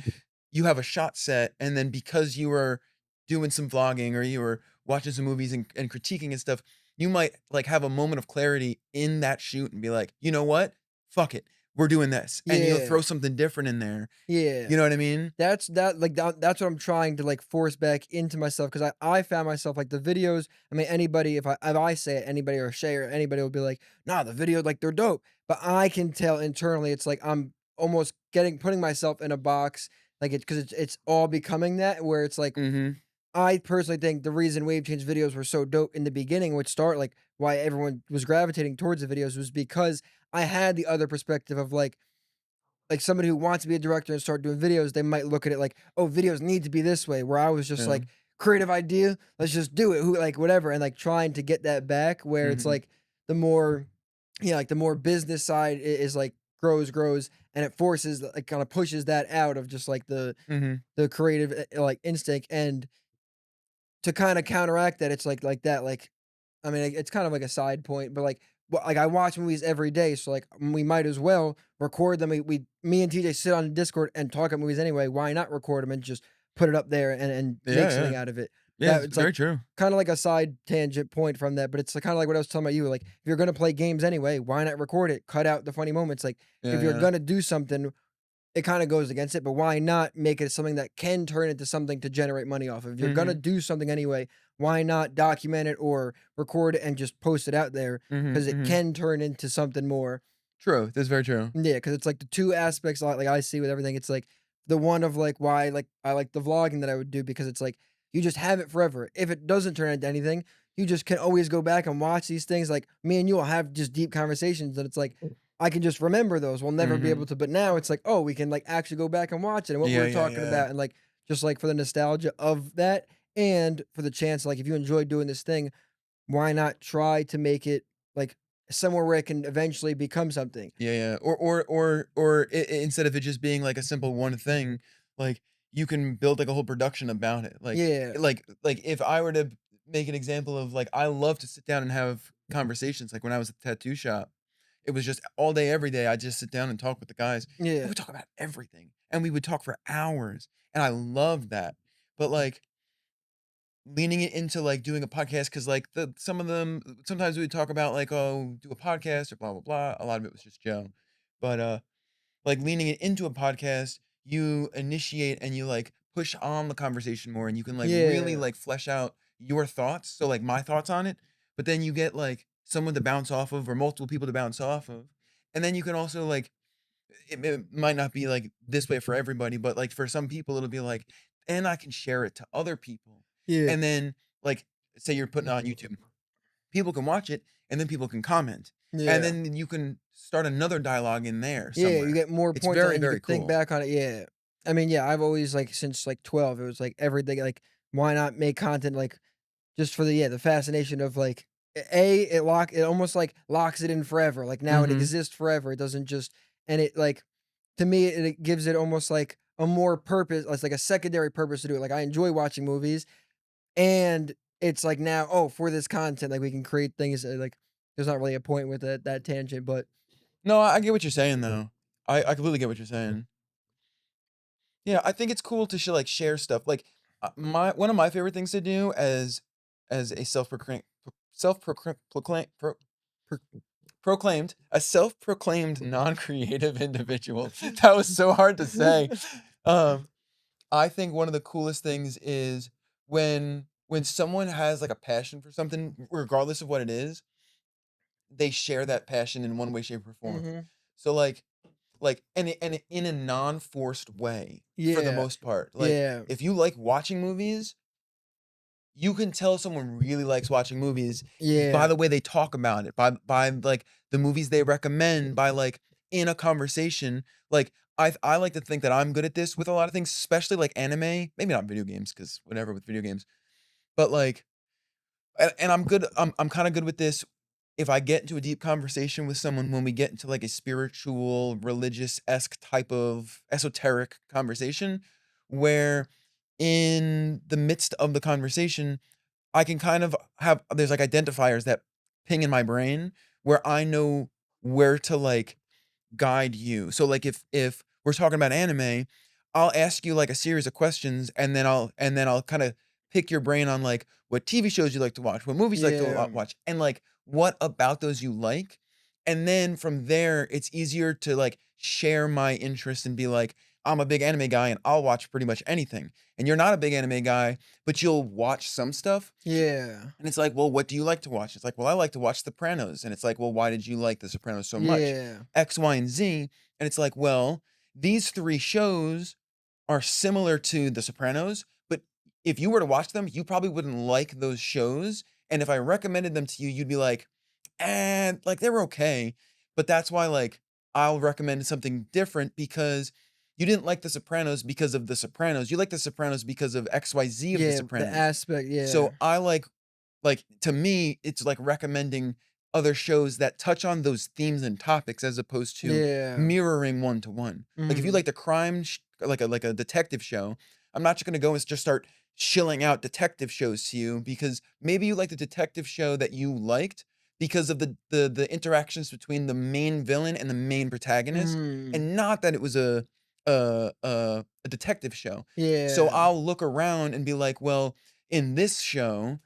you have a shot set, and then because you were doing some vlogging or you were watching some movies and critiquing and stuff, you might like have a moment of clarity in that shoot and be like, you know what? Fuck it. We're doing this. And you'll Yeah. throw something different in there. Yeah. You know what I mean? That's what I'm trying to, like, force back into myself because I found myself, like, the videos I mean, anybody if I say it, anybody or Shay or anybody will be like, "Nah, the video, like, they're dope." But I can tell internally, it's like I'm almost putting myself in a box, like, because it's all becoming that where it's like Mhm. I personally think the reason Wave Change videos were so dope in the beginning would start, like, why everyone was gravitating towards the videos was because I had the other perspective of, like somebody who wants to be a director and start doing videos, they might look at it like, "Oh, videos need to be this way," where I was just Yeah. like, "Creative idea, let's just do it." Who like whatever, and like trying to get that back where it's Mhm. like the more, yeah, like the more business side is like grows, and it forces like kind of pushes that out of just like Mhm. the creative like instinct, and to kind of counteract that, it's like that, like I mean, it's kind of like a side point, but like I watch movies every day, so like we might as well record them. Me and TJ sit on Discord and talk about movies anyway. Why not record them and just put it up there and Yeah, make yeah. something out of it. Yeah, That it's it's like very true. kinda like a side tangent point from that, but it's kinda like what I was telling about you, like, if you're gonna play games anyway, why not record it? Cut out the funny moments, like, Yeah, if you're yeah. gonna do something, it kinda goes against it, but why not make it something that can turn into something to generate money off of? If you're gonna Mhm. do something anyway, why not document it or record it and just post it out there? Mhm, Because it mhm. can turn into something more. True, that's very true. Yeah, because it's like the 2 aspects like I see with everything, it's like the one of like why like I like the vlogging that I would do because it's like you just have it forever. If it doesn't turn into anything, you just can always go back and watch these things. Like me and you will have just deep conversations that it's like I can just remember those. We'll never be able Mhm. to, but now it's like, oh, we can like actually go back and watch it and what we Yeah, were yeah, talking yeah. about and like just like for the nostalgia of that and for the chance like if you enjoy doing this thing, why not try to make it like somewhere where it can eventually become something? Yeah, yeah. Or instead of it just being like a simple one thing, like you can build like a whole production about it. Yeah. Like if I were to make an example of like I love to sit down and have conversations. Like when I was at the tattoo shop, it was just all day, every day. I just sit down and talk with the guys, and Yeah. we talk about everything, and we would talk for hours, and I loved that. But like leaning it into, like, doing a podcast because like, some of them sometimes we would talk about, like, "Oh, do a podcast," or blah, blah, blah. A lot of it was just Joe. But, like, leaning it into a podcast, you initiate and you, like, push on the conversation more, and you can, like, really, Yeah. like, flesh out your thoughts, so, like, my thoughts on it, but then you get, like, someone to bounce off of or multiple people to bounce off of, and then you can also, like it might not be, like, this way for everybody, but, like, for some people, it'll be like and I can share it to other people, Yeah. and then, like, say you're putting it on YouTube. People can watch it, and then people can comment, and Yeah. then you can start another dialogue in there Yeah, you somewhere. get more It's points very, and you very could think cool. back on it, yeah. I mean, yeah, I've always, like, since, like, 12, it was, like, everything, like, why not make content, like, just for the yeah, the fascination of, like, it almost, like, locks it in forever, like, now it Mhm. exists forever, it doesn't just and it, like to me, it gives it almost, like, a more purpose it's like a secondary purpose to do it, like, I enjoy watching movies, and it's like now, "Oh, for this content, like, we can create things," like, there's not really a point with that tangent, but No, I get what you're saying, though. I completely get what you're saying. Yeah, I think it's cool to like, share stuff, like, my one of my favorite things to do as a self-proclaimed a self-proclaimed non-creative individual. That was so hard to say. Um, I think one of the coolest things is when someone has, like, a passion for something, regardless of what it is, they share that passion in one way, shape, or form. Mhm. So, and in a non-forced way, for the Yeah. most part. Like, Yeah. if you like watching movies, you can tell someone really likes watching movies by Yeah. the way they talk about it, by, like, the movies they recommend, by, like, in a conversation, like, I like to think that I'm good at this with a lot of things, especially, like, anime, maybe not video games, because whatever with video games, but, like and I'm kinda good with this if I get into a deep conversation with someone when we get into, like, a spiritual, religious-esque type of esoteric conversation, where in the midst of the conversation I can kind of have there's, like, identifiers that ping in my brain where I know where to, like, guide you. So, like, if we're talking about anime, I'll ask you, like, a series of questions, and then I'll kinda pick your brain on, like, what TV shows you like to watch, what movies you like to Yeah. watch, and, like, what about those you like, and then from there, it's easier to, like, share my interest and be like, "I'm a big anime guy, and I'll watch pretty much anything." And you're not a big anime guy, but you'll watch some stuff, Yeah. and it's like, "Well, what do you like to watch?" It's like, "Well, I like to watch Sopranos." And it's like, "Well, why did you like The Sopranos so much?" Yeah. X, Y, and Z. And it's like, "Well, these 3 shows are similar to The Sopranos, but if you were to watch them, you probably wouldn't like those shows. And if I recommended them to you, you'd be like, like, they were okay." But that's why, like, I'll recommend something different because you didn't like The Sopranos because of The Sopranos. You like The Sopranos because of XYZ of The Yeah, the Sopranos. aspect, yeah. So I to me, it's like recommending other shows that touch on those themes and topics as opposed to Yeah. mirroring one to one. Like if you Mhm. like the crime like a detective show, I'm not just gonna go and just start shilling out detective shows to you because maybe you like the detective show that you liked because of the interactions between the main villain and the main protagonist, Mhm. and not that it was a a detective show. So Yeah. I'll look around and be like, "Well, in this show,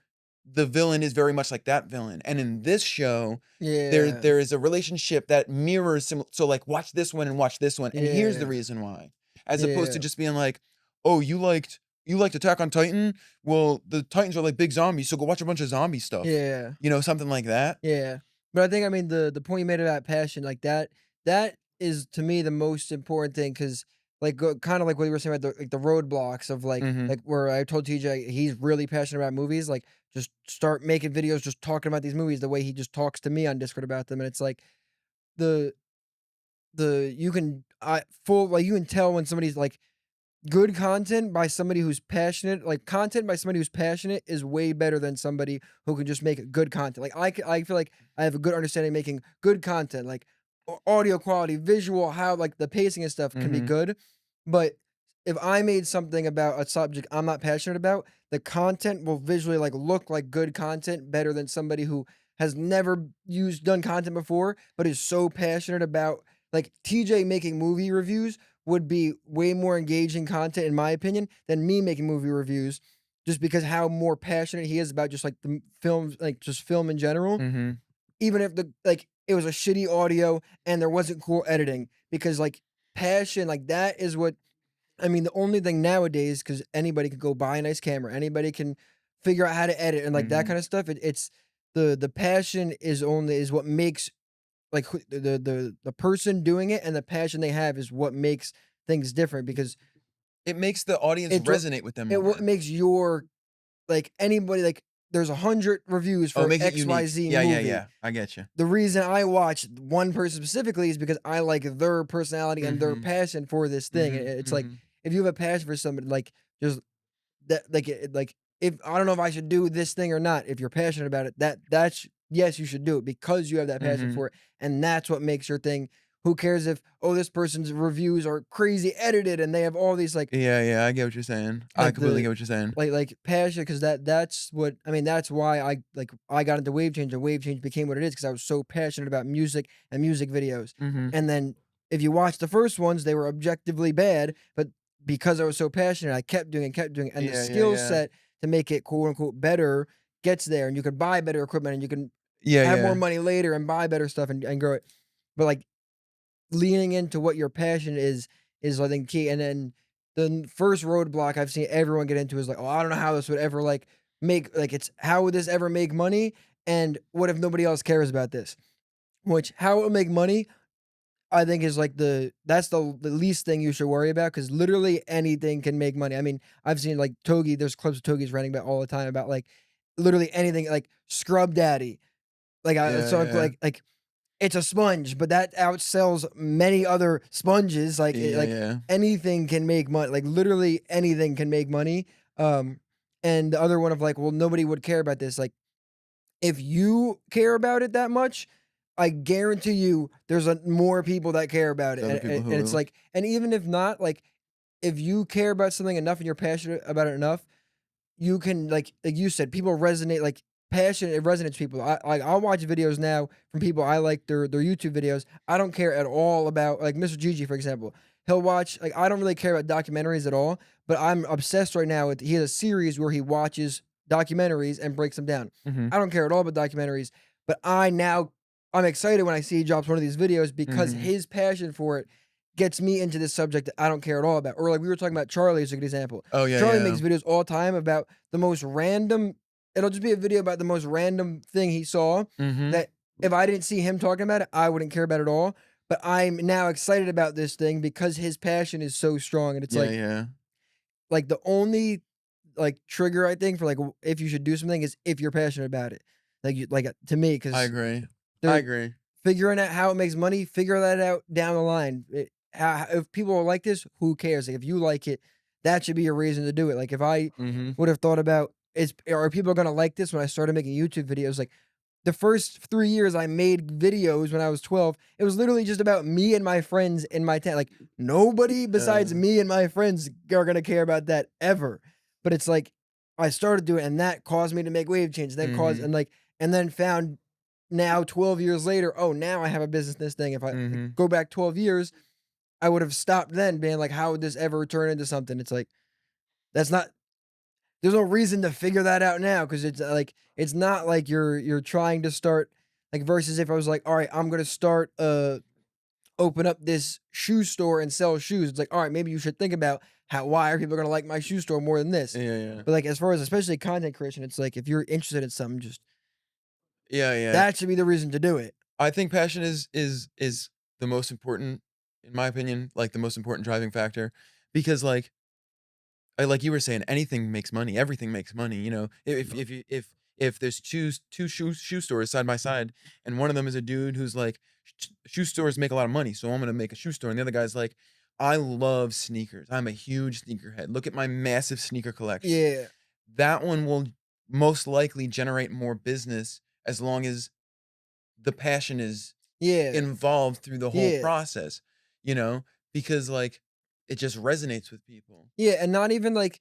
the villain is very much like that villain, and in this show, Yeah. there is a relationship that mirrors so, like, watch this one and watch this one, and here's the Yeah. reason why." As opposed to Yeah. just being like, "Oh, you liked Attack on Titan? Well, the Titans are like big zombies, so go watch a bunch of zombie stuff." Yeah. You know, something like that. Yeah. But I think, I mean, the point you made about passion, like, that is, to me, the most important thing, because like, kinda like what you were saying about the roadblocks of, Mhm, where I told TJ he's really passionate about movies, like, just start making videos just talking about these movies the way he just talks to me on Discord about them, and it's like, the you can I full like, you can tell when somebody's, like, good content by somebody who's passionate, like, content by somebody who's passionate is way better than somebody who can just make good content. Like, I feel like I have a good understanding of making good content, like, audio quality, visual, how, like, the pacing and stuff can be mhm, good, but if I made something about a subject I'm not passionate about, the content will visually, like, look like good content better than somebody who has never done content before, but is so passionate about, like, TJ making movie reviews would be way more engaging content, in my opinion, than me making movie reviews, just because how more passionate he is about just, like, the films, like, just film in general, mhm. even if it was a shitty audio and there wasn't cool editing, because, like, passion, like, that is what, I mean, the only thing nowadays, because anybody could go buy a nice camera, anybody can figure out how to edit and, like, that Mhm. kinda stuff, it's the passion is what makes, like, who the person doing it, and the passion they have is what makes things different, because It makes the audience it's what resonate with them what more. makes your, like, anybody, like, there's 100 reviews Oh, it for makes it unique. XYZ Yeah, yeah, movie. yeah. I get you. The reason I watch one person specifically is because I like their personality and their Mhm, passion for this thing, and mhm, it's like, mhm. if you have a passion for somebody, like, just that, like, if I don't know if I should do this thing or not, if you're passionate about it, that's yes, you should do it because you have that passion Mhm. for it, and that's what makes your thing. Who cares if, oh, this person's reviews are crazy edited and they have all these, Yeah, yeah, I get what you're saying. I like completely the get what you're saying. passion, because that's what, I mean, that's why I got into Wave Change, and Wave Change became what it is, because I was so passionate about music and music videos. Mhm. And then if you watch the first ones, they were objectively bad, but because I was so passionate, I kept doing it, and the Yeah, yeah, skill yeah. set to make it quote unquote better gets there, and you could buy better equipment, and you can Yeah, have more yeah. money later and buy better stuff and grow it. But, like, leaning into what your passion is, I think, key. And then the first roadblock I've seen everyone get into is like, "Oh, I don't know how this would ever, like, make, like, it's how would this ever make money? And what if nobody else cares about this?" Which, how it would make money, I think, is like that's the least thing you should worry about, because literally anything can make money. I mean, I've seen, like, Togi, there's clips of Togi's ranting about all the time about, like, literally anything, like Scrub Daddy. Like, I Yeah, so yeah. it's a sponge, but that outsells many other sponges, Yeah, yeah. anything can make money, like, literally anything can make money, and the other one of, like, well, nobody would care about this, like, if you care about it that much, I guarantee you there's more people that care about There's it, other people who and it's will. like, and even if not, like, if you care about something enough and you're passionate about it enough, you can, like you said, people resonate, like, passion, it resonates with people. I'll watch videos now from people I like their YouTube videos. I don't care at all about, like, Mr. Gigi, for example. He'll watch, like, I don't really care about documentaries at all, but I'm obsessed right now with, he has a series where he watches documentaries and breaks them down. Mhm, I don't care at all about documentaries, but I'm excited when I see he drops one of these videos, because mhm. his passion for it gets me into this subject that I don't care at all about. Or, like, we were talking about Charlie as a good example. Oh, yeah, Charlie yeah. makes videos all the time about the most random, it'll just be a video about the most random thing he saw, Mhm. that if I didn't see him talking about it, I wouldn't care about it at all. But I'm now excited about this thing because his passion is so strong. And it's Yeah, yeah. like the only, like, trigger, I think, for, like, if you should do something is if you're passionate about it. To me, I because agree. I there agree. figuring out how it makes money, figure that out down the line. If people are like this, who cares? Like, if you like it, that should be a reason to do it. Like, if I Mhm. would have thought about, are people gonna like this, when I started making YouTube videos, like, the first 3 years I made videos when I was 12, it was literally just about me and my friends in my town. Like, nobody besides Uh, me and my friends are gonna care about that ever. But it's like, I started doing it, and that caused me to make Wave Change, mhm, and then found, now 12 years later, oh, now I have a business in this thing. If I mhm. go back 12 years, I would have stopped then being like, "How would this ever turn into something?" It's like, that's not there's no reason to figure that out now because it's, like it's not like you're trying to start like, versus if I was like, "Alright, I'm gonna start, open up this shoe store and sell shoes." It's like, "Alright, maybe you should think about how why are people gonna like my shoe store more than this?" Yeah, yeah. But, like, as far as especially content creation, it's like, if you're interested in something, just Yeah, yeah. that should be the reason to do it. I think passion is the most important, in my opinion, like, the most important driving factor because, like you were saying, anything makes money, everything makes money, you know? If there's two shoe stores side by side, and one of them is a dude who's like, Shoe stores make a lot of money, so I'm gonna make a shoe store," and the other guy's like, "I love sneakers, I'm a huge sneakerhead, look at my massive sneaker collection." Yeah. That one will most likely generate more business as long as the passion is Yeah. involved through the whole Yeah. process, you know? Because, like, it just resonates with people. Yeah, and not even like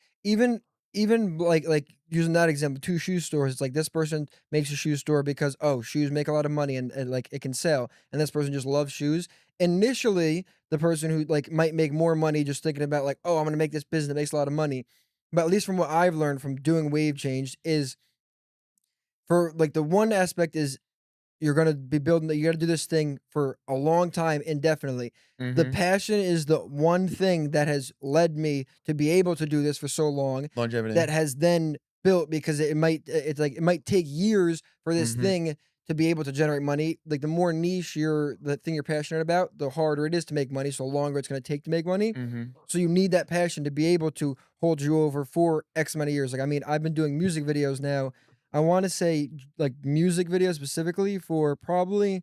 like using that example, 2 shoe stores, it's like this person makes a shoe store because, oh, shoes make a lot of money and like it can sell, and this person just loves shoes. Initially, the person who like might make more money just thinking about like, oh, I'm gonna make this business that makes a lot of money. But at least from what I've learned from doing wave change is for like the one aspect is you're gonna be building you gotta do this thing for a long time indefinitely. The Mhm. passion is the one thing that has led me to be able to do this for so long Longevity. that has then built because it's like it might take years for this Mhm. thing to be able to generate money. Like the more niche the thing you're passionate about, the harder it is to make money, so the longer it's gonna take to make money. Mhm. So you need that passion to be able to hold you over for X amount of years. Like I mean, I've been doing music videos now. I want to say like music videos specifically for probably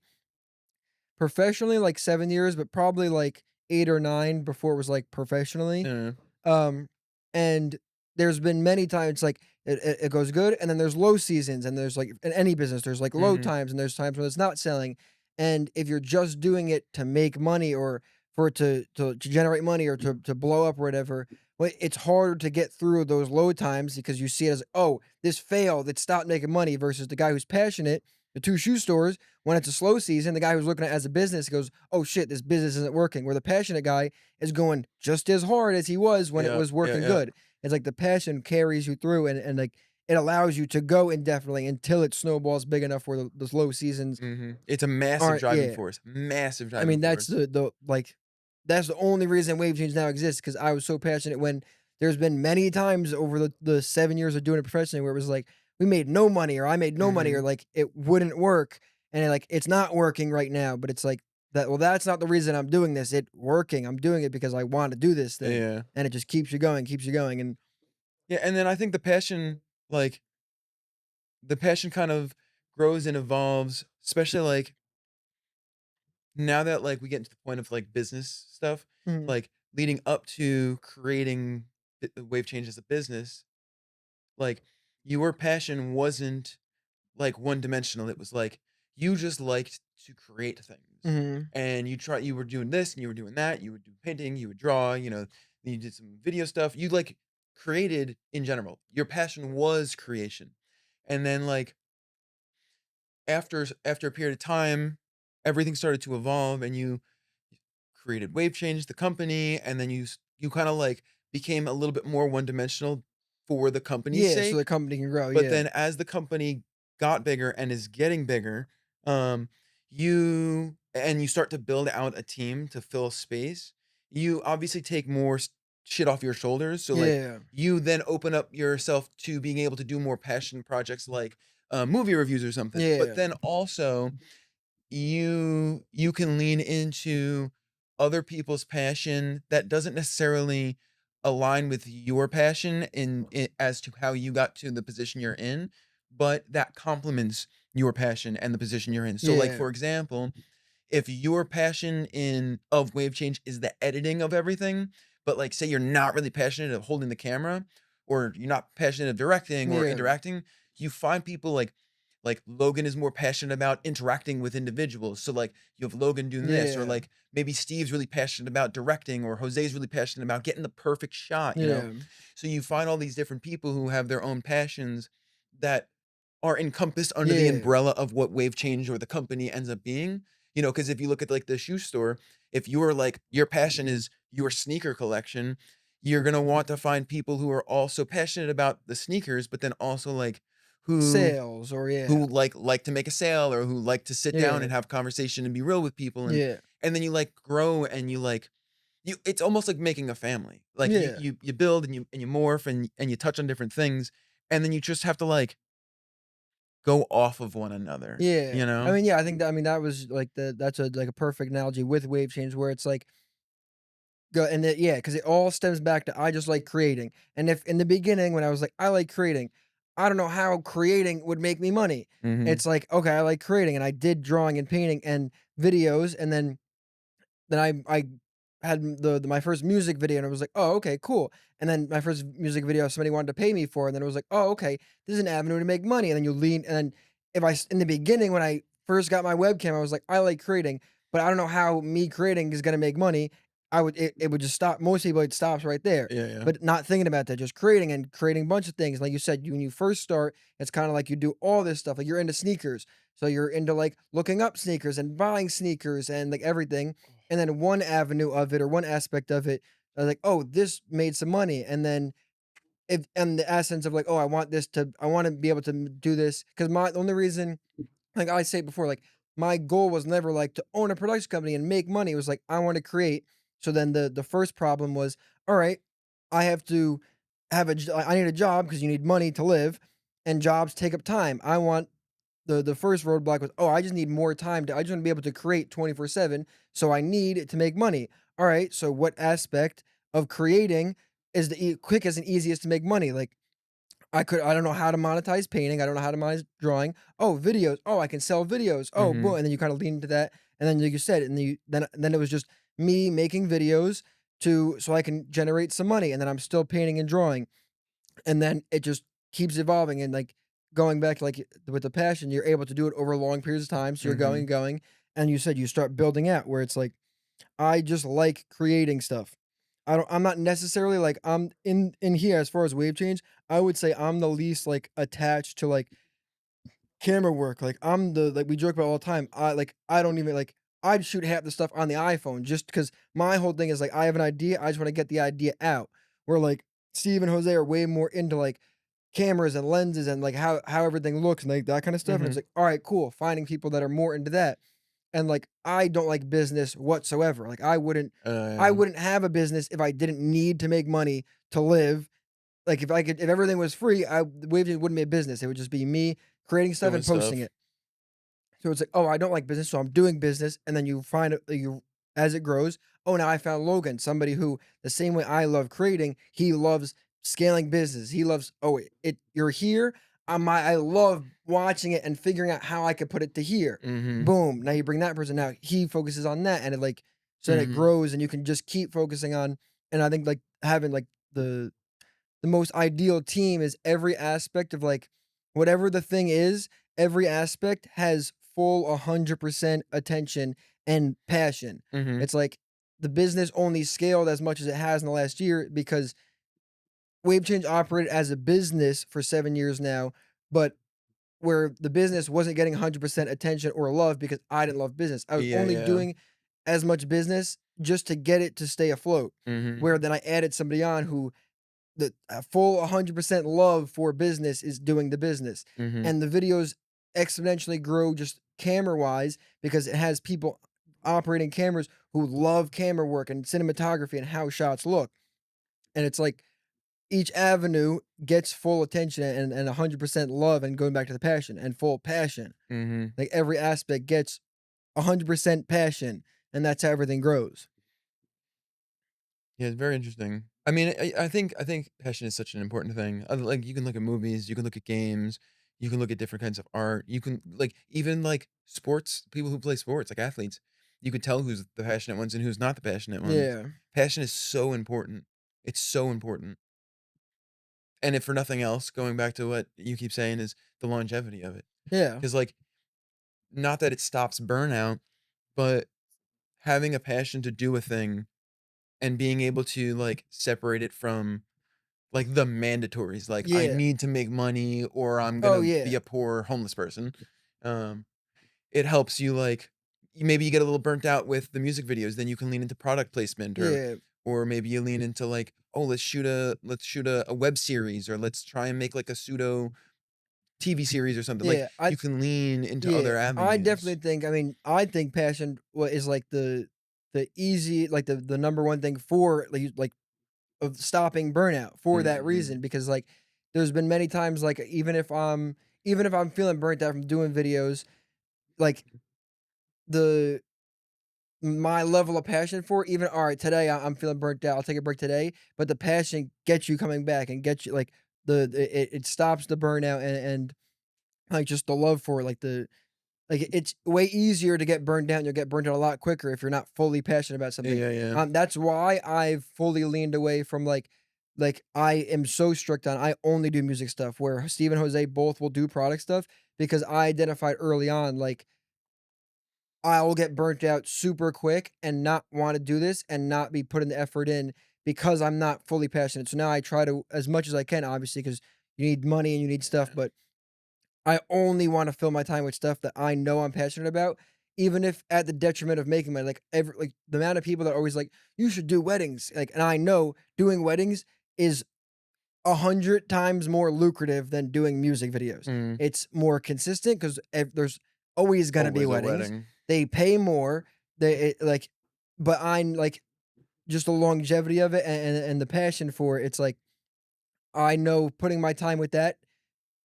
professionally like 7 years, but probably like 8 or 9 before it was like professionally. Yeah. Um, and there's been many times like it goes good, and then there's low seasons, and there's like in any business, there's like low Mhm. times, and there's times when it's not selling. And if you're just doing it to make money or for it to generate money or to blow up or whatever, well, it's harder to get through those low times because you see it as, oh, this failed, it stopped making money, versus the guy who's passionate, the 2 shoe stores, when it's a slow season, the guy who's looking at it as a business goes, oh shit, this business isn't working. Where the passionate guy is going just as hard as he was when it Yeah, was yeah, working yeah. good. It's like the passion carries you through and like it allows you to go indefinitely until it snowballs big enough where the slow seasons Mhm. It's a massive aren't. driving Yeah. force. Massive I driving mean, that's force. the like that's the only reason wave change now exists because I was so passionate when there's been many times over the 7 years of doing it professionally where it was like we made no money or I made no money or Mhm. like it wouldn't work and like it's not working right now, but it's like that. Well, that's not the reason I'm doing this. It working. I'm doing it because I want to do this thing, Yeah. and it just keeps you going, and Yeah, and then I think like, the passion kind of grows and evolves, especially, like, now that, like, we get to the point of, like, business stuff, mhm, like, leading up to creating the Wave Change as a business, like, your passion wasn't, like, one-dimensional, it was like, you just liked to create things, mhm, and you were doing this, and you were doing that, you would do painting, you would draw, you know, you did some video stuff, you, like, created in general. Your passion was creation, and then, like, after a period of time, everything started to evolve, and you created Wave Change, the company, and then you kinda, like, became a little bit more one-dimensional for the company's yeah, so the sake. company can grow. But Yeah, then as the company got bigger and is getting bigger, um, you start to build out a team to fill space, you obviously take more shit off your shoulders. So, like, yeah, you then open up yourself to being able to do more passion projects like movie reviews or something. But yeah, then also you can lean into other people's passion that doesn't necessarily align with your passion as to how you got to the position you're in, but that complements your passion and the position you're in. So, like, yeah, for example, if your passion in of wave change is the editing of everything, but, like, say you're not really passionate of holding the camera, or you're not passionate of directing or yeah, interacting, you find people like Logan is more passionate about interacting with individuals. So, like, you have Logan doing this, or yeah, like maybe Steve's really passionate about directing, or Jose's really passionate about getting the perfect shot, you know? yeah, So you find all these different people who have their own passions that are encompassed under the yeah. umbrella of what Wave Change or the company ends up being. You know, because if you look at, like, the shoe store, if you're, like your passion is your sneaker collection, you're gonna want to find people who are also passionate about the sneakers, but then also, like, who Sales or yeah. like to make a sale or who like to sit down Yeah. and have conversation and be real with people, Yeah. and then you, like, grow and you it's almost like making a family. Like, Yeah. you build and you morph and you touch on different things, and then you just have to, like, go off of one another, Yeah. you I know? mean, yeah, I think that I mean, that was like that's a like a perfect analogy with wave change where it's like go and it yeah, because it all stems back to I just like creating. And if in the beginning when I was like, I like creating, I don't know how creating would make me money. Mhm, It's like, okay, I like creating and I did drawing and painting and videos and then I had my first music video, and I was like, "Oh, okay, cool." And then my first music video, somebody wanted to pay me for, and then it was like, "Oh, okay, this is an avenue to make money." And then you lean, and then if I in the beginning when I first got my webcam, I was like, "I like creating, but I don't know how me creating is gonna make money." It would just stop. Most people it stops right there, yeah, yeah. but not thinking about that, just creating and creating a bunch of things. Like you said, when you first start, it's kind of like you do all this stuff. Like you're into sneakers, so you're into like looking up sneakers and buying sneakers and like everything and then one avenue of it or one aspect of it, like, "Oh, this made some money," and then if and the essence of like, "Oh, I wanna be able to do this because my the only reason like I say before, like, my goal was never, like, to own a production company and make money, it was like, I wanna create, so then the first problem was, "Alright, I have to have I need a job because you need money to live, and jobs take up time. I want the first roadblock was, "Oh, I just need more time to I just wanna be able to create 24/7, so I need it to make money." Alright, so what aspect of creating is the quickest and easiest to make money? Like, I don't know how to monetize painting, I don't know how to monetize drawing. Oh, videos. Oh, I can sell videos. Oh, boom, Mhm, and then you kinda lean into that, and then like you said, and then it was just me making videos to so I can generate some money, and then I'm still painting and drawing. And then it just keeps evolving and, like, going back, like, with the passion, you're able to do it over long periods of time, so you're going mhm, and going, and you said you start building out where it's like, I just like creating stuff. I'm not necessarily, like, I'm in here as far as wave change, I would say I'm the least, like, attached to, like, camera work, like, I'm the like, we joke about all the time, I don't even, like I'd shoot half the stuff on the iPhone just because my whole thing is, like, I have an idea, I just wanna get the idea out, where, like, Steve and Jose are way more into, like, cameras and lenses and, like, how everything looks and, like, that kinda stuff, and it's mhm. like, "Alright, cool," finding people that are more into that, and, like, I don't like business whatsoever, like, I Yeah, wouldn't have a business if I didn't need to make money to live, like, if everything was free, Wavejit wouldn't be a business, it would just be me creating stuff doing and posting stuff. it. So it's like, "Oh, I don't like business, so I'm doing business," and then you find it you as it grows, "Oh, now I found Logan, somebody who the same way I love creating, he loves scaling business. He loves, oh, you're here, I love watching it and figuring out how I could put it to here." Mhm, Boom, now you bring that person now he focuses on that, and it, like so then it mhm, grows and you can just keep focusing on and I think, like, having, like, the most ideal team is every aspect of like whatever the thing is, every aspect has full 100% attention and passion. mhm. It's like the business only scaled as much as it has in the last year because Wave Change operated as a business for 7 years now, but where the business wasn't getting 100% attention or love because I didn't love business. I was Yeah, only yeah. doing as much business just to get it to stay afloat. Mhm, Where then I added somebody on who the full 100% love for business is doing the business. mhm, And the videos exponentially grow just camera wise because it has people operating cameras who love camera work and cinematography and how shots look. And it's like each avenue gets full attention and 100% love and going back to the passion and full passion. mhm. Like every aspect gets 100% passion and that's how everything grows. Yeah, it's very interesting. I mean, I think passion is such an important thing. Like, you can look at movies, you can look at games, you can look at different kinds of art, you can like, even, like, sports people who play sports, like athletes, you could tell who's the passionate ones and who's not the passionate ones. Yeah. Passion is so important. It's so important. And if for nothing else, going back to what you keep saying is the longevity of it. Yeah. Because like, not that it stops burnout, but having a passion to do a thing and being able to, like, separate it from, like, the mandatories, like, I Yeah. need to make money or I'm Oh gonna be yeah. a poor homeless person. Um, it helps you, like, maybe you get a little burnt out with the music videos, then you can lean into product placement, Yeah, or maybe you lean into like, oh, let's shoot a web series, or let's try and make like a pseudo TV series or something. Like yeah, I you can lean into yeah, other I avenues. definitely think, I mean, I think passion is like the easy, like the number one thing for like of stopping burnout for that Mm-mm. reason, because like there's been many times, like even if I'm feeling burnt out from doing videos, like the my level of passion for it, even all right, today I'm feeling burnt out. I'll take a break today, but the passion gets you coming back and gets you like it stops the burnout, and like just the love for it, like it's way easier to get burned out. You'll get burned out a lot quicker if you're not fully passionate about Yeah, something. yeah, yeah. That's why I've fully leaned away from like I am so strict on I only do music stuff, where Steve and Jose both will do product stuff, because I identified early on like I will get burnt out super quick and not want to do this and not be putting the effort in because I'm not fully passionate. So now I try to, as much as I can, obviously, because you need money and you need stuff, Yeah. but I only wanna fill my time with stuff that I know I'm passionate about, even if at the detriment of making money. Like, the amount of people that are always like, "You should do weddings," like, and I know doing weddings is 100 times more lucrative than doing music videos. Mm. It's more consistent 'cause there's always gonna be Always a weddings. wedding. They pay more, like, but I'm, like, just the longevity of it, and the passion for it, it's like, I know putting my time with that,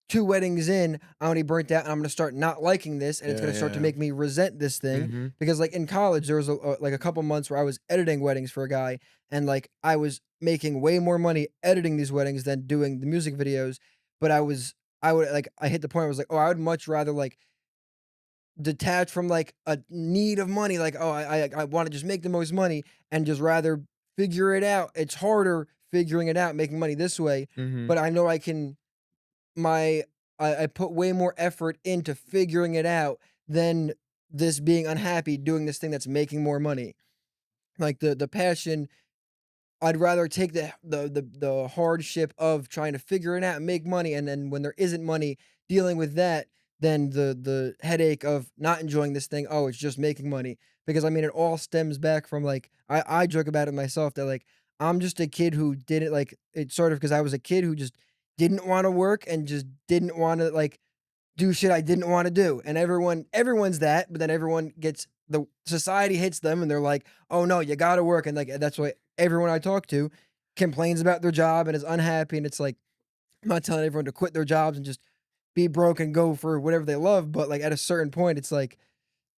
2 weddings in, I'm already burnt out, and I'm gonna start not liking this, and it's Yeah, gonna start to yeah. make me resent this thing, Mm-hmm. because, like, in college, there was like, a couple months where I was editing weddings for a guy, and, like, I was making way more money editing these weddings than doing the music videos, but I would like, I hit the point where I was like, "Oh, I would much rather, like, detach from, like, a need of money, like, oh, I wanna just make the most money and just rather figure it out." It's harder figuring it out, making money this way, Mm-hmm. but I know I can my I put way more effort into figuring it out than this being unhappy doing this thing that's making more money. Like the passion, I'd rather take the hardship of trying to figure it out and make money, and then when there isn't money, dealing with that, than the headache of not enjoying this thing. Oh, it's just making money. Because I mean, it all stems back from like I joke about it myself that like I'm just a kid who didn't like it sort of because I was a kid who just didn't want to work and just didn't want to like do shit I didn't wanna do, and everyone's that, but then everyone gets the society hits them, and they're like, "Oh, no, you gotta work," and, like, that's why everyone I talk to complains about their job and is unhappy, and it's like, I'm not telling everyone to quit their jobs and just be broke and go for whatever they love, but, like, at a certain point, it's like,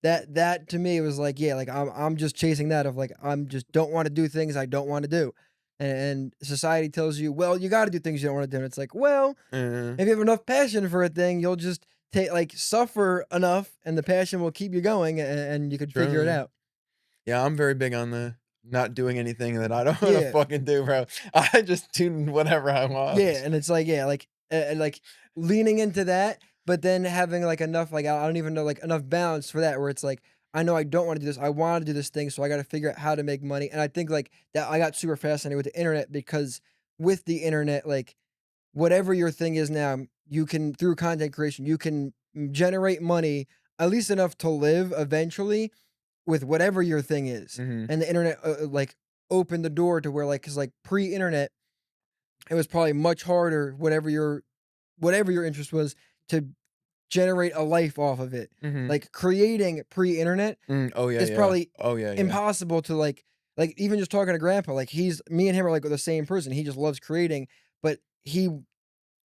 that to me was like, yeah, like, I'm just chasing that of, like, I'm just don't wanna do things I don't wanna do, and society tells you, "Well, you gotta do things you don't wanna do," and it's like, well, Uh, if you have enough passion for a thing, you'll just take like suffer enough, and the passion will keep you going, and you could figure it True. out. Yeah, I'm very big on the not doing anything that I don't wanna Yeah, fucking do, bro. I just do whatever I yeah, want. and it's like, yeah, like leaning into that, but then having like enough, like I don't even know, like enough balance for that, where it's like, I know I don't want to do this. I want to do this thing, so I got to figure out how to make money. And I think like that, I got super fascinated with the internet because with the internet, like whatever your thing is now, you can through content creation, you can generate money at least enough to live eventually with whatever your thing is. Mhm. And the internet like opened the door to where like cuz like pre-internet it was probably much harder whatever your interest was to generate a life off of it. Mhm. Like creating pre-internet Mm, oh, yeah, is yeah. probably Oh, yeah, yeah. impossible to like even just talking to grandpa, like he's me and him are like the same person. He just loves creating, but he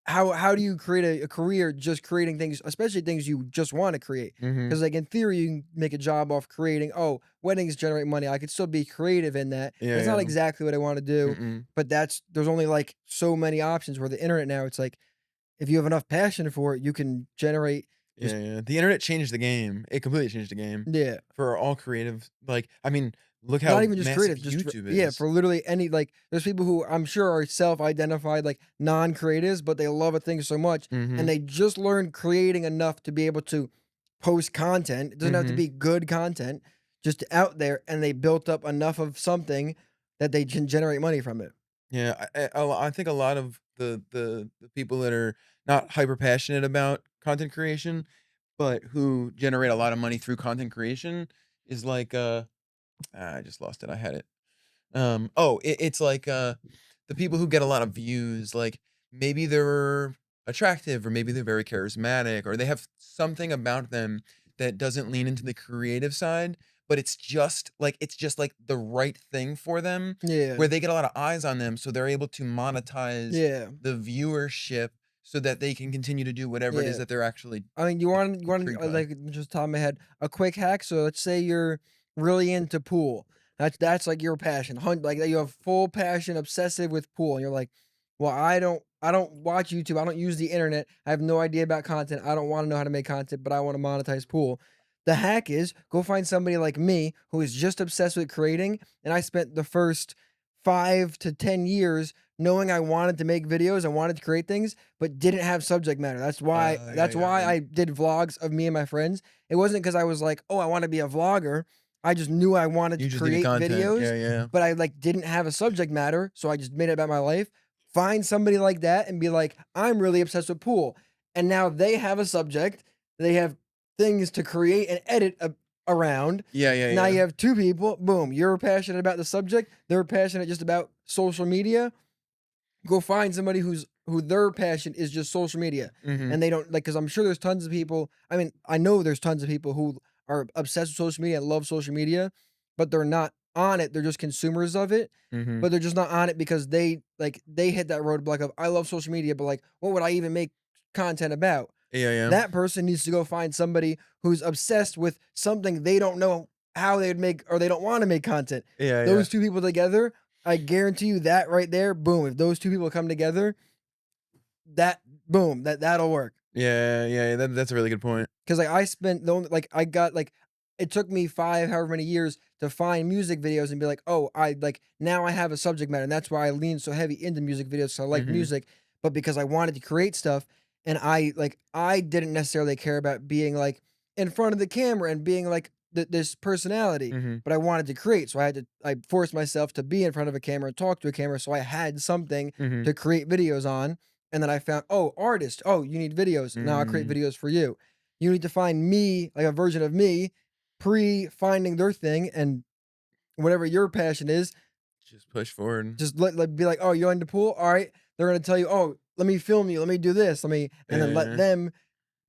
how do you create a career just creating things, especially things you just want to create? Mhm. Because like in theory, you can make a job off creating. Oh, weddings generate money. I could still be creative in that. Yeah, It's not yeah. exactly what I want to do, Mm-mm. but there's only like so many options. Where the internet now, it's like if you have enough passion for it, you can generate just Yeah, yeah. The internet changed the game. It completely changed the game yeah. for all creative, like, I mean, look Not how even just massive creative, just for YouTube yeah, is. for literally any like, there's people who I'm sure are self-identified, like, non-creatives, but they love a thing so much, and Mhm. they just learned creating enough to be able to post content. It doesn't have to Mhm. be good content, just out there, and they built up enough of something that they can generate money from it. Yeah, I think a lot of the people that are not hyper passionate about content creation, but who generate a lot of money through content creation, is like, I just lost it, I had it. Oh, it's like, the people who get a lot of views, like, maybe they're attractive or maybe they're very charismatic or they have something about them that doesn't lean into the creative side, but it's just like the right thing for them, Yeah, where they get a lot of eyes on them, so they're able to monetize yeah, the viewership so that they can continue to do whatever it is yeah. that they're actually I mean, you want intrigued by. like just top of my head a quick hack. So let's say you're really into pool. That's like your passion. Like you have full passion, obsessive with pool, and you're like, well, I don't watch YouTube. I don't use the internet. I have no idea about content. I don't want to know how to make content, but I want to monetize pool. The hack is go find somebody like me who is just obsessed with creating, and I spent the first 5 to 10 years knowing I wanted to make videos, I wanted to create things, but didn't have subject matter. That's why Yeah, that's yeah, why yeah. I did vlogs of me and my friends. It wasn't because I was like, "Oh, I wanna be a vlogger." I just knew I wanted You to just needed create content. videos, Yeah, yeah. but I, like, didn't have a subject matter, so I just made it about my life. Find somebody like that and be like, "I'm really obsessed with pool." And now they have a subject, they have things to create and edit around. Yeah, yeah, Now yeah. you have 2 people, boom, you're passionate about the subject, they're passionate just about social media. Go find somebody who their passion is just social media, Mhm, and they don't like because I'm sure there's tons of people. I mean, I know there's tons of people who are obsessed with social media and love social media, but they're not on it. They're just consumers of it, mhm. but they're just not on it because they hit that roadblock of I love social media, but like, what would I even make content about? Yeah, yeah. That person needs to go find somebody who's obsessed with something they don't know how they'd make or they don't wanna make content. Yeah, yeah. Those 2 people together, I guarantee you that right there, boom, if those 2 people come together, that boom, that'll work. Yeah, yeah, that's a really good point. 'Cause, like, I spent the only like, I got, like it took me 5 however many years to find music videos and be like, "Oh, I like, now I have a subject matter," and that's why I lean so heavy into music videos, so I like Mhm, music, but because I wanted to create stuff, and I didn't necessarily care about being, like, in front of the camera and being, like, this personality, mhm, but I wanted to create, so I forced myself to be in front of a camera and talk to a camera, so I had something mhm. to create videos on, and then I found, "Oh, artist. Oh, you need videos. Now I'll create Mm. videos for you." You need to find me, like a version of me, pre-finding their thing, and whatever your passion is, Just push forward. just be like, "Oh, you're into pool? Alright." They're gonna tell you, "Oh, let me film you, let me do this, let me," and then let Yeah, them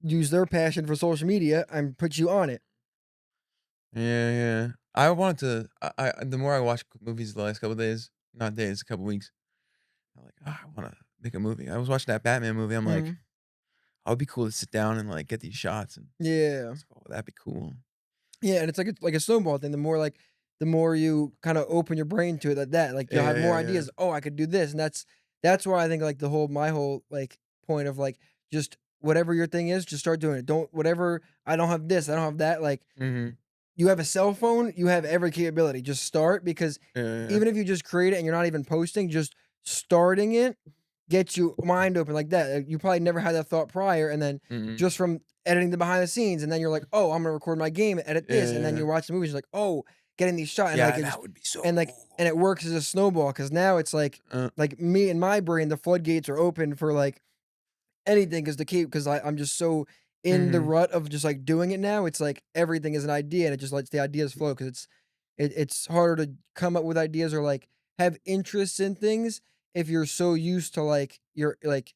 use their passion for social media and put you on it. yeah, yeah. I wanted to I the more I watch movies the last couple days, not days, a couple weeks, I'm like, "Ah, I wanna make a movie." I was watching that Batman movie, I'm like, Mhm. "Oh, it'd be cool to sit down and, like, get these shots," and I Yeah. was like, "Oh, that'd be cool." Yeah, and it's like a snowball thing. The more you kinda open your brain to it like that, like, you'll Yeah, have more yeah, yeah. ideas, "Oh, I could do this," and that's why I think, like, my whole, like, point of, like, just whatever your thing is, just start doing it. Don't whatever, "I don't have this, I don't have that," like, Mhm. you have a cell phone, you have every capability. Just start because Yeah, yeah, yeah. even if you just create it and you're not even posting, just starting it gets you mind open like that. You probably never had that thought prior, and then Mhm. just from editing the behind the scenes, and then you're like, "Oh, I'm gonna record my game, edit Yeah, this," and yeah, then yeah. you watch the movies, you're like, "Oh, getting these shot," and like Yeah, it just that would be so and like cool. and it works as a snowball because now it's Uh, like me and my brain, the floodgates are open for like anything because I'm just so in the mhm, rut of just, like, doing it now, it's like everything is an idea, and it just lets the ideas flow because it's harder to come up with ideas or, like, have interests in things if you're so used to, like, you're, like,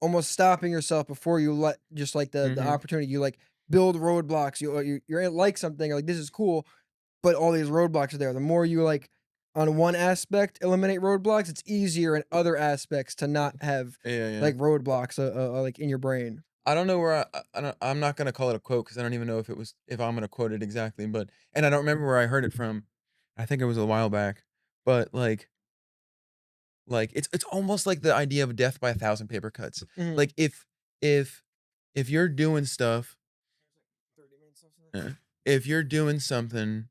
almost stopping yourself before you let just, like, the mhm. opportunity. You, like, build roadblocks, you're like something, like, "This is cool," but all these roadblocks are there. The more you, like, on one aspect eliminate roadblocks, it's easier in other aspects to not have, Yeah, yeah. like, roadblocks, like, in your brain. I don't know where I'm not gonna call it a quote because I don't even know if I'm gonna quote it exactly, but and I don't remember where I heard it from. I think it was a while back, but, it's almost like the idea of death by a thousand paper cuts. Mhm. Like, if if you're doing stuff There's, like, 30 minutes left in it. eh, if you're doing something,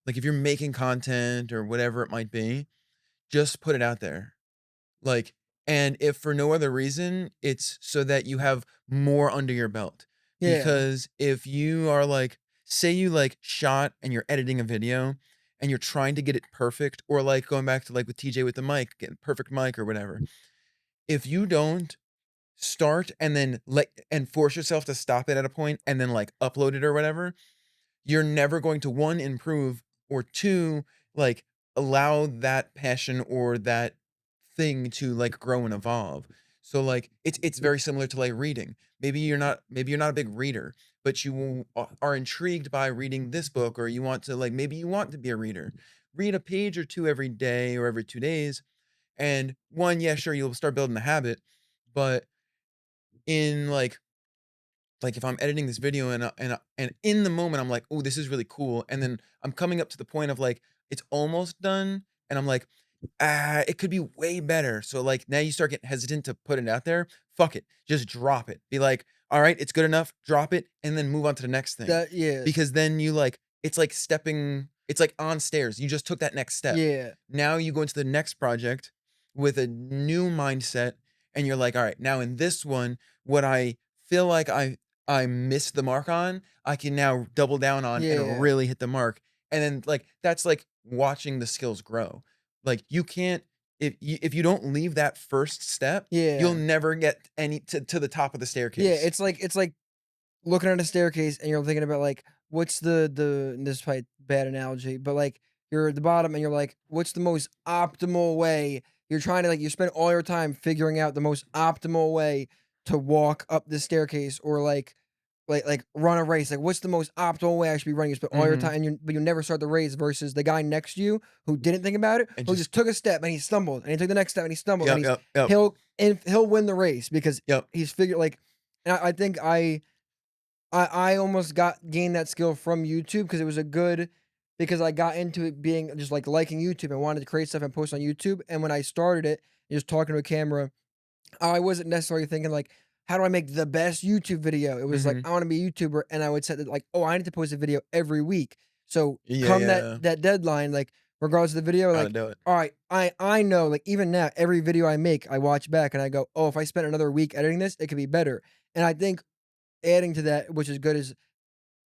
like, if you're making content or whatever it might be, just put it out there. Like, and if for no other reason, it's so that you have more under your belt. Yeah. Because if you are like, say you like shot and you're editing a video and you're trying to get it perfect, or like going back to like with TJ with the mic, getting perfect mic or whatever. If you don't start and then force yourself to stop it at a point and then like upload it or whatever, you're never going to, 1, improve, or 2, like, allow that passion or that thing to, like, grow and evolve. So, like, it's very similar to, like, reading. Maybe you're not a big reader, but you are intrigued by reading this book, or you want to, like, maybe you want to be a reader. Read a page or 2 every day or every 2 days, and 1, yeah, sure, you'll start building the habit, but in, like, if I'm editing this video and in the moment, I'm like, "Oh, this is really cool," and then I'm coming up to the point of, like, it's almost done, and I'm like, "Ah, it could be way better." So, like, now you start getting hesitant to put it out there. Fuck it, just drop it. Be like, "Alright, it's good enough," drop it, and then move on to the next thing. That yeah, Because then it's like on stairs, you just took that next step. yeah, Now you go into the next project with a new mindset, and you're like, "Alright, now in this one, what I feel like I missed the mark on, I can now double down on and yeah, really hit the mark." And then, like, that's like watching the skills grow. Like, you can't if you don't leave that first step, you'll yeah, never get to the top of the yeah. staircase. It's like looking at a staircase and you're thinking about like what's the this is probably a bad analogy, but like you're at the bottom and you're like, what's the most optimal way? You're trying to like you spend all your time figuring out the most optimal way to walk up the staircase or like run a race. Like what's the most optimal way I should be running? You spend all your Mhm. time and you never start the race versus the guy next to you who didn't think about it, And who just just took a step and he stumbled and he took the next step and he stumbled and yep, he's yep, yep, he'll win the race because yep. he's figured like and I think I almost gained that skill from YouTube because it was a good because I got into it being just like liking YouTube and wanted to create stuff and post on YouTube. And when I started it, just talking to a camera, I wasn't necessarily thinking like, how do I make the best YouTube video? It was like Mhm. I want to be a YouTuber, and I would set it like, oh, I need to post a video every week. So Yeah, come that yeah. that deadline, like regardless of the video, How to like do it. all right, I know like even now every video I make, I watch back and I go, oh, if I spent another week editing this, it could be better. And I think adding to that, which is good, is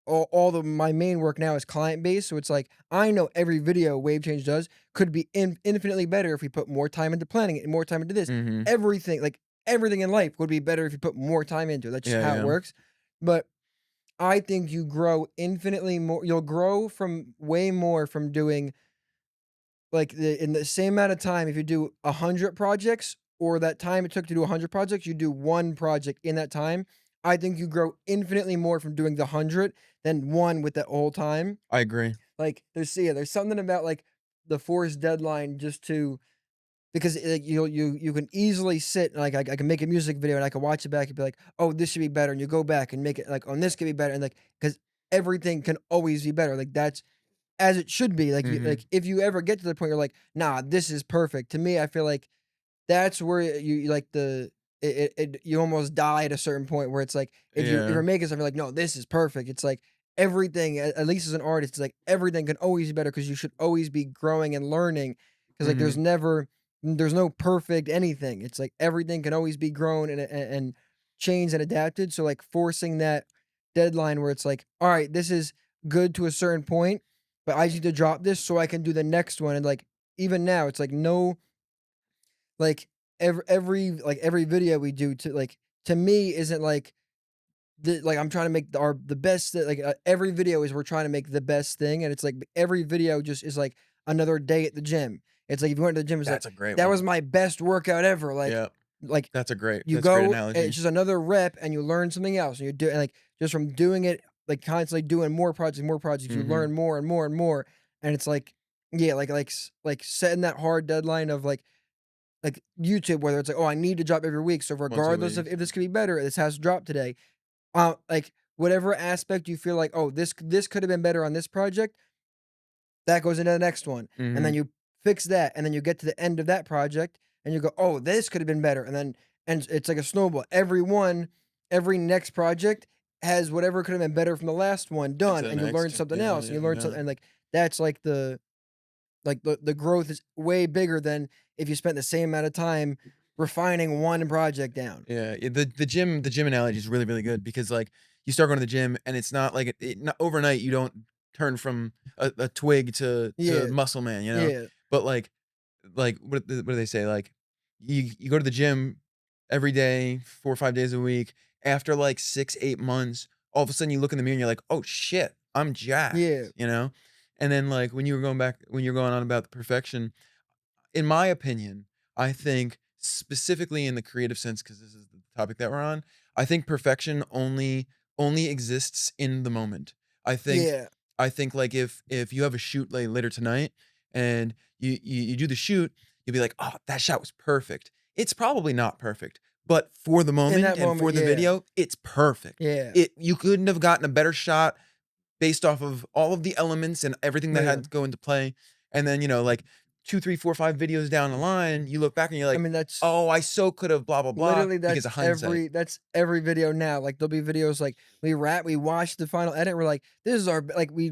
all the my main work now is client based, so it's like I know every video Wave Change does could be infinitely better if we put more time into planning it and more time into this. Mhm. Everything, like everything in life, would be better if you put more time into it. That's just Yeah, how it yeah. works. But I think you grow infinitely more. You'll grow from way more from doing like in the same amount of time. If you do 100 projects, or that time it took to do 100 projects, you do one project in that time. I think you grow infinitely more from doing the 100 than one with that whole time. I agree. Like, there's something about, like, the forced deadline just to because, you can easily sit and, like, I can make a music video and I can watch it back and be like, "Oh, this should be better," and you go back and make it like, "Oh, this could be better," and, like, because everything can always be better, like, that's as it should be, like, Mhm. if you ever get to the point you're like, "Nah, this is perfect." To me, I feel like that's where you like you almost die at a certain point where it's like if Yeah. you're making something like, no, this is perfect. It's like everything, at least as an artist, it's like everything can always be better because you should always be growing and learning. Because like Mhm. there's no perfect anything. It's like everything can always be grown and changed and adapted. So like forcing that deadline where it's like, all right, this is good to a certain point, but I need to drop this so I can do the next one. And like even now, it's like no like, every video we do to me isn't like I'm trying to make the best every video is we're trying to make the best thing, and it's like every video just is like another day at the gym. It's like if you went to the gym, it's like, That's a great "That one. was my best workout ever." Yeah. Like, you That's a great go, and it's analogy. just another rep, and you learn something else, and you do and, like, just from doing it, like, constantly doing more projects, you Mhm. learn more and more and more, and it's like yeah, like setting that hard deadline of, like YouTube, whether it's like, "Oh, I need to drop every week, so Once a regardless of week. if this could be better, this has to drop today." Like, whatever aspect you feel like, "Oh, this could have been better on this project," that goes into the next one, and then Mhm. you fix that, and then you get to the end of that project, and you go, "Oh, this could have been better," and it's like a snowball. Every next project has whatever could have been better from the last one It's done, the and you learn next. something Yeah, else, and you yeah, learn yeah. something, and, like, that's the growth is way bigger than if you spent the same amount of time refining one project down. Yeah, the gym analogy is really, really good because, like, you start going to the gym and it's not like not overnight, you don't turn from a twig to Yeah, muscle man, you know? yeah, But, like, what do they say? Like, you go to the gym every day, 4 or 5 days a week. After, like, 6, 8 months, all of a sudden you look in the mirror and you're like, "Oh, shit. I'm Yeah. jacked, you know? And then, like, when you're going on about the perfection, in my opinion, I think specifically in the creative sense, because this is the topic that we're on, I think perfection only exists in the moment. I think Yeah. I think like if you have a shoot later tonight and you do the shoot, you'll be like, oh, that shot was perfect. It's probably not perfect, but for the In moment that and moment, for the yeah. video, it's perfect. Yeah. It you couldn't have gotten a better shot based off of all of the elements and everything that Yeah. had to go into play. And then, like 2, 3, 4, 5 videos down the line, you look back and you're I like, mean, that's "Oh, I so could have blah, blah, blah," literally because of hindsight. that's every video now. Like there'll be videos like we watch the final edit. We're like, this is our like we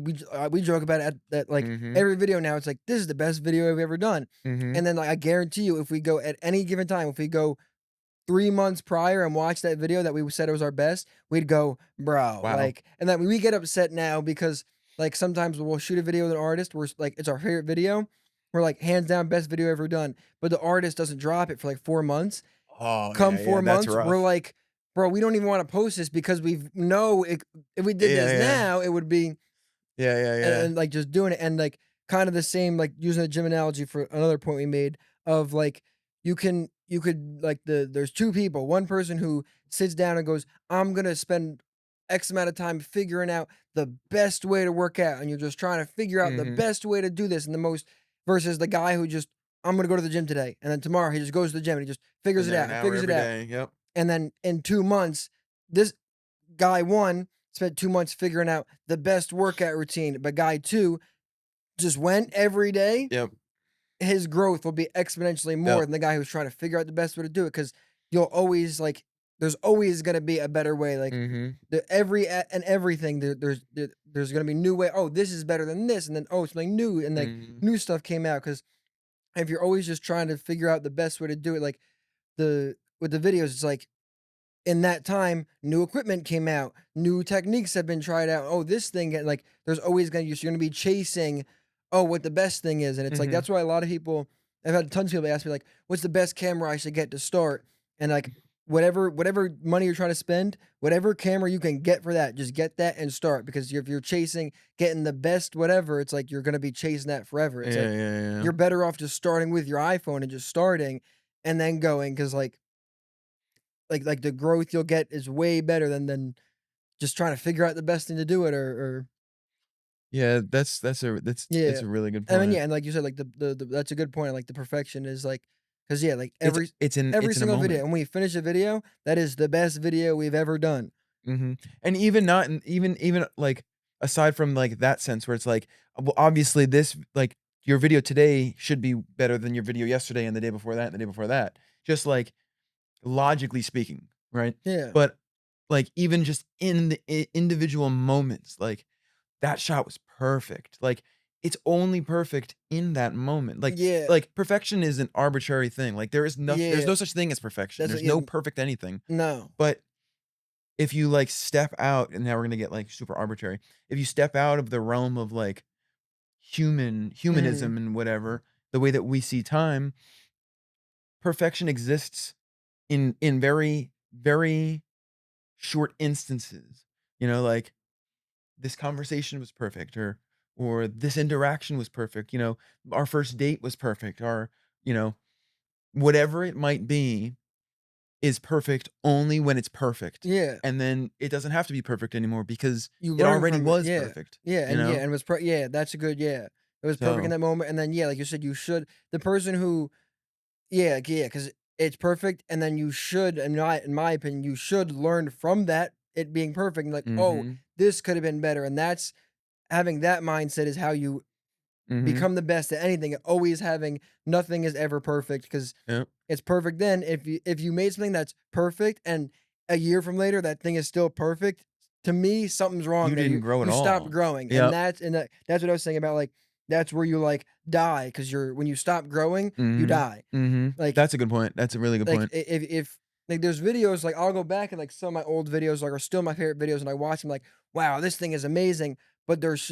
joke about it at that like Mhm. every video now. It's like this is the best video we've ever done. Mhm. And then like I guarantee you, if we go at any given time, if we go 3 months prior and watch that video that we said it was our best, we'd go, bro, Wow. like, and then we get upset now because like sometimes we'll shoot a video with an artist where like it's our favorite video. We're like hands down best video ever done, but the artist doesn't drop it for like 4 months. Oh, Come yeah, four yeah, that's months, we're rough. like, "Bro, we don't even wanna post this because we know if we did Yeah, this yeah. now, it would be" Yeah, yeah, yeah. like, just doing it and, like, kinda the same, like, using a gym analogy for another point we made of, like, you could like, there's 2 people, one person who sits down and goes, "I'm gonna spend X amount of time figuring out the best way to work out," and you're just trying to figure out the Mhm. best way to do this and the most versus the guy who just, "I'm gonna go to the gym today," and then tomorrow he just goes to the gym and he just Been figures it there out an and hour figures it every out. day. Yep. And then in 2 months, this guy 1 spent 2 months figuring out the best workout routine, but guy 2 just went every day. Yep. His growth will be exponentially more Yep. than the guy who's trying to figure out the best way to do it. Because 'cause you'll always, like there's always gonna be a better way, like, Mhm. and everything, there's gonna be new way, "Oh, this is better than this," and then, "Oh, something new," and, like, Mhm. new stuff came out. Because if you're always just trying to figure out the best way to do it, like, the with the videos, it's like in that time, new equipment came out, new techniques have been tried out. Oh, this thing, and like, there's always gonna you're gonna be chasing, oh, what the best thing is, and it's like Mhm. that's why a lot of people. I've had tons of people ask me like, "What's the best camera I should get to start?" And like, whatever money you're trying to spend, whatever camera you can get for that, just get that and start because if you're chasing getting the best whatever, it's like you're gonna be chasing that forever. It's Yeah, like yeah, yeah. you're better off just starting with your iPhone and just starting and then going because like the growth you'll get is way better than just trying to figure out the best thing to do it or Yeah, that's yeah. a really good I mean, point. yeah, and like you said, like the that's a good point, like the perfection is like because yeah, like every It's in a single video, moment. and when we finish a video, that is the best video we've ever done. Mhm. And even not in even, like, aside from, like, that sense where it's like, well, obviously, this like, your video today should be better than your video yesterday and the day before that and the day before that. Just, like, logically speaking, right? Yeah. But, like, even just in the individual moments, like, that shot was perfect. Like, it's only perfect in that moment. Yeah. Like, perfection is an arbitrary thing. Like, there's Yeah. no such thing as perfection. That's There's what yeah, no perfect anything. no. But if you, like, step out and now we're gonna get, like, super arbitrary. If you step out of the realm of, like, Mhm. humanism and whatever, the way that we see time, perfection exists in very, very short instances. Like, this conversation was perfect or this interaction was perfect, our first date was perfect, you know, whatever it might be is perfect only when it's perfect. Yeah. And then it doesn't have to be perfect anymore because You it learn already from it, was yeah. perfect, Yeah, you know? and it was yeah, that's a good yeah. It was perfect in So, that moment, and then, yeah, like you said, you should the person who yeah, like, yeah, because it's perfect, and then you should, in my opinion, you should learn from that, it being perfect, and like, "Oh, mhm, this could have been better," and that's having that mindset is how you mhm, become the best at anything, always having nothing is ever perfect because yep. it's perfect then. If you made something that's perfect and a year from later that thing is still perfect, to me, something's wrong You there. didn't You grow at you stopped all. growing, and Yep. that's what I was saying about, like, that's where you, like, die because when you stop growing, you Mhm, die. mhm. Like That's a good point. That's a really good like, point. if like, there's videos, like, I'll go back and, like, some of my old videos, like, are still my favorite videos, and I watch them like, "Wow, this thing is amazing," but there's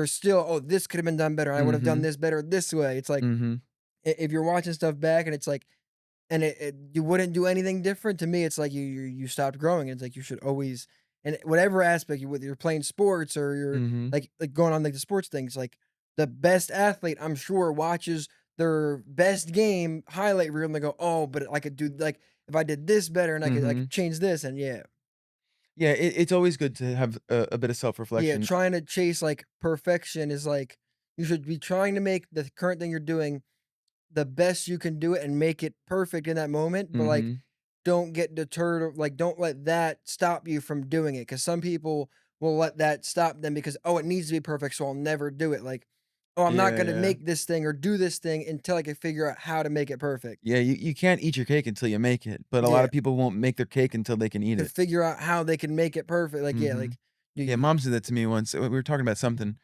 still, "Oh, this could have been done better. I would have done Mhm, this better this way." It's like, mhm. if you're watching stuff back and it's like and you wouldn't do anything different, to me, it's like you stopped growing. It's like you should always and whatever aspect you whether you're playing sports or you're Mhm. like going on like the sports things, like the best athlete, I'm sure, watches their best game highlight reel and they go, "Oh, but I could do like if I did this better and I could Mhm. change this." And yeah. Yeah, it's always good to have a bit of Yeah, self-reflection. trying to chase like perfection is like you should be trying to make the current thing you're doing the best you can do it and make it perfect in that moment, but like Mhm. don't get deterred or like don't let that stop you from doing it because some people will let that stop them because oh it needs to be perfect so I'll never do it like oh I'm not Yeah, going to yeah. make this thing or do this thing until I can figure out how to make it perfect. Yeah, you can't eat your cake until you make it, but a lot Yeah, of people won't make their cake until they can eat to it. figure out how they can make it perfect like yeah Mhm. like you, Yeah, you mom said that to me once. We were talking about something,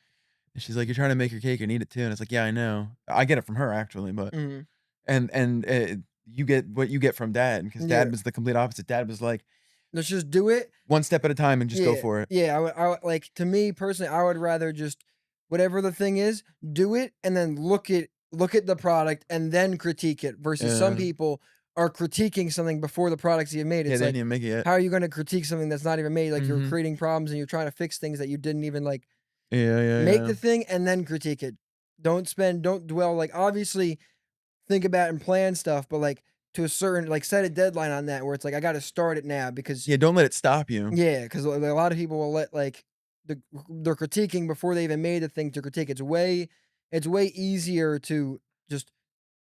and she's like, "You're trying to make your cake and eat it too," and it's like, "Yeah, I know." I get it from her actually, but mhm. you get what you get from dad because Yeah, dad was the complete opposite. Dad was like, let's just do it. "One step at a time and just go Yeah, for it." yeah, I would like, to me personally, I would rather just whatever the thing is, do it and then look at the product and then critique it versus some Yeah. people are critiquing something before the product's even made. Yeah, It's they didn't like, even make it yet. how are you gonna critique something that's not even made? Like, you're Mhm. creating problems and you're trying to fix things that you didn't even, like, Yeah, yeah, make yeah. the thing and then critique it. Don't dwell like, obviously, think about and plan stuff, but, like, to a certain like, set a deadline on that where it's like, "I gotta start it now," because Yeah, don't let it stop you. yeah, because a lot of people will let, like, they're critiquing before they even made the thing to critique. It's way easier to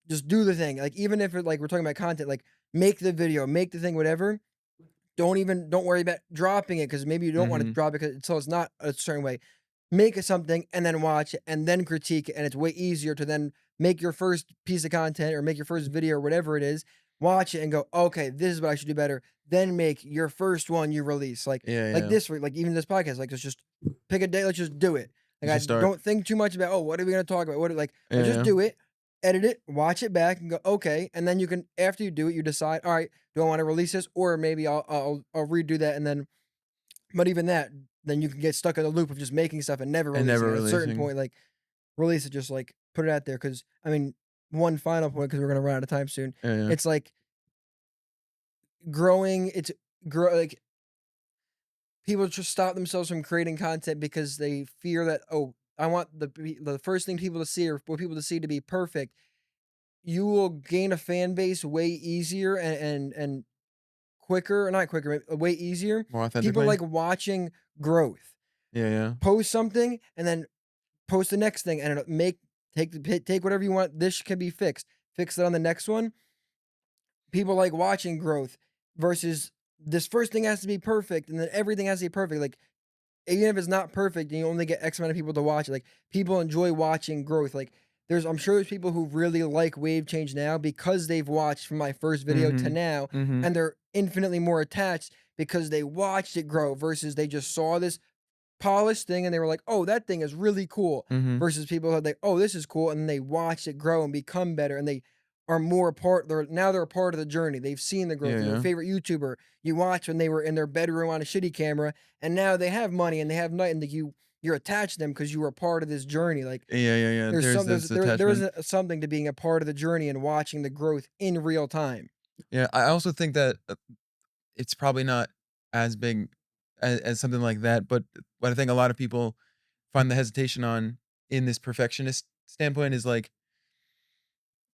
just do the thing. Like, even if it like, we're talking about content, like, make the video, make the thing, whatever. Don't worry about dropping it because maybe you don't wanna Mhm. drop it 'cause until it's not a certain way. Make it something and then watch it and then critique it, and it's way easier to then make your first piece of content or make your first video or whatever it is, watch it and go, "Okay, this is what I should do better." Then make your first one you release. Yeah, Like yeah. this week, like even this podcast, like, let's just pick a day, let's just do it. Like, Let's I just start. don't think too much about, "Oh, what are we gonna talk about?" Yeah, Let's just yeah. do it, edit it, watch it back, and go, "Okay," and then you can after you do it, you decide, "Alright, do I wanna release this?" Or maybe I'll redo that and then but even that, then you can get stuck in a loop of just making stuff and never And releasing never it. At a certain releasing. point, like, release it, just, like, put it out there. Because I mean, one final point, because 'cause we're gonna run out of time soon. Yeah, yeah. It's like growing it's grow like, people just stop themselves from creating content because they fear that, "Oh, I want the first thing people to see or for people to see to be perfect." You will gain a fan base way easier and quicker or not quicker, way easier. More People authentically? like watching growth. Yeah, yeah. Post something and then post the next thing and it'll take whatever you want. This can be fixed. Fix it on the next one. People like watching growth versus this first thing has to be perfect and then everything has to be perfect. Like even if it's not perfect and you only get X amount of people to watch it, like people enjoy watching growth. Like I'm sure there's people who really like wave change now because they've watched from my first video to Mhm. now Mhm. and they're infinitely more attached because they watched it grow versus they just saw this polished thing and they were like, "Oh, that thing is really cool," Mhm. versus people who are like, "Oh, this is cool," and they watch it grow and become better, and they are more a part. They're a part of the journey. They've seen the growth. Yeah, Your yeah. favorite YouTuber you watch when they were in their bedroom on a shitty camera, and now they have money and they have nothing. That you're attached to them because you were a part of this journey. Like Yeah, yeah, yeah. There's this there is attachment. something to being a part of the journey and watching the growth in real time. Yeah, I also think that, it's probably not as big as something like that, but what I think a lot of people find the hesitation on in this perfectionist standpoint is like,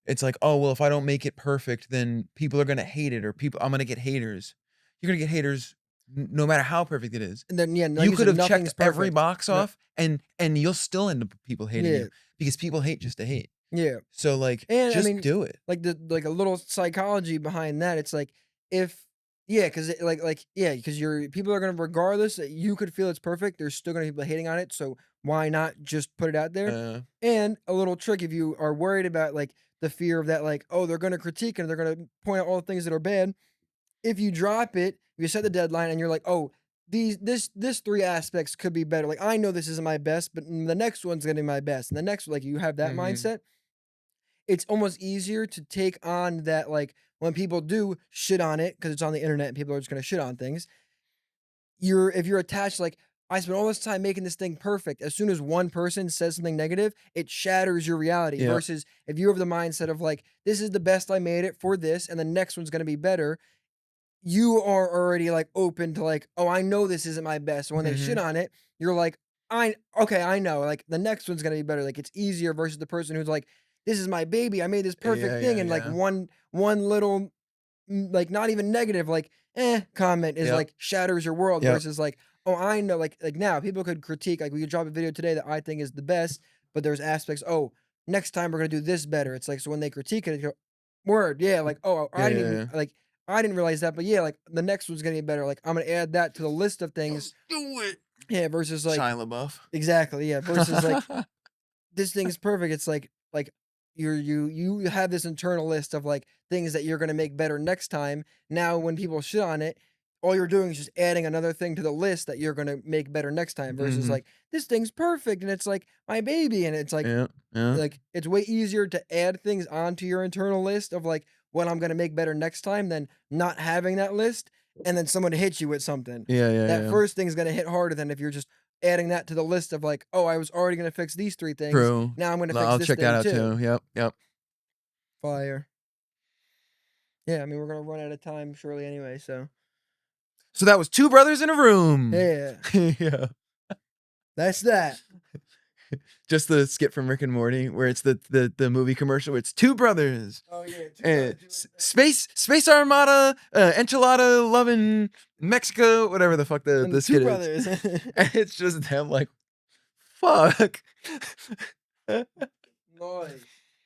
it's like, "Oh, well, if I don't make it perfect, then people are gonna hate it or people I'm gonna get haters." You're gonna get haters no matter how perfect it is. And then yeah, like You you could said, have checked nothing's every perfect. box No, off and you'll still end up with people hating yeah, you because people hate just to hate. yeah. So, like, And I just mean, do it. like a little psychology behind that. It's like if yeah, because yeah, because you're people are gonna regardless that you could feel it's perfect, there's still gonna be people hating on it. So why not just put it out there? Uh, And a little trick if you are worried about like the fear of that, like, oh, they're gonna critique and they're gonna point out all the things that are bad. If you drop it, you set the deadline and you're like, oh, this three aspects could be better. Like I know this isn't my best, but the next one's gonna be my best. And the next, like you have that mhm. mindset, it's almost easier to take on that, like, when people do shit on it because it's on the internet and people are just gonna shit on things, if you're attached, like, "I spent all this time making this thing perfect," as soon as one person says something negative, it shatters your reality Yeah. versus if you have the mindset of, like, "This is the best I made it for this, and the next one's gonna be better," you are already, like, open to, like, "Oh, I know this isn't my best." When they shit Mhm. on it, you're like, "I okay, I know, like, the next one's gonna be better." Like, it's easier versus the person who's like, "This is my baby. I made this Yeah, perfect thing," yeah, and, like, yeah. one little, like, not even negative, like, comment is, Yep, like, shatters your world yep. versus, like, "Oh, I know," like, now people could critique, like, we could drop a video today that I think is the best, but there's aspects, "Oh, next time we're gonna do this better." It's like, so when they critique it, they go, "Word, yeah," like, "Oh, Yeah, I didn't yeah, even yeah. like, I didn't realize that, but yeah, like, the next one's gonna be better, like, I'm gonna add that to the list of things." Let's do it. Yeah, versus, like Shia LaBeouf. exactly, yeah, versus, like, this thing is perfect. It's like you have this internal list of like things that you're gonna make better next time. Now, when people shit on it, all you're doing is just adding another thing to the list that you're gonna make better next time. Versus Mhm. like this thing's perfect and it's like my baby, and it's Yeah, yeah, like it's way easier to add things onto your internal list of like what I'm gonna make better next time than not having that list and then someone hits you with something. yeah, yeah, That yeah. first thing's gonna hit harder than if you're just adding that to the list of like, "Oh, I was already gonna fix these 3 things. True. Now I'm gonna No, fix I'll this check that thing out too." too. Yep, yep. Fire. Yeah, I mean, we're gonna run out of time shortly anyway, so So that was Two Brothers in a Room. yeah, Yeah. that's that. Just the skit from Rick and Morty where it's the movie commercial where it's 2 brothers. Oh, yeah, 2 And brothers doing things. Space Armada, enchilada loving Mexico, whatever the fuck And the the 2 skit is. brothers. And it's just them like, fuck. Nice.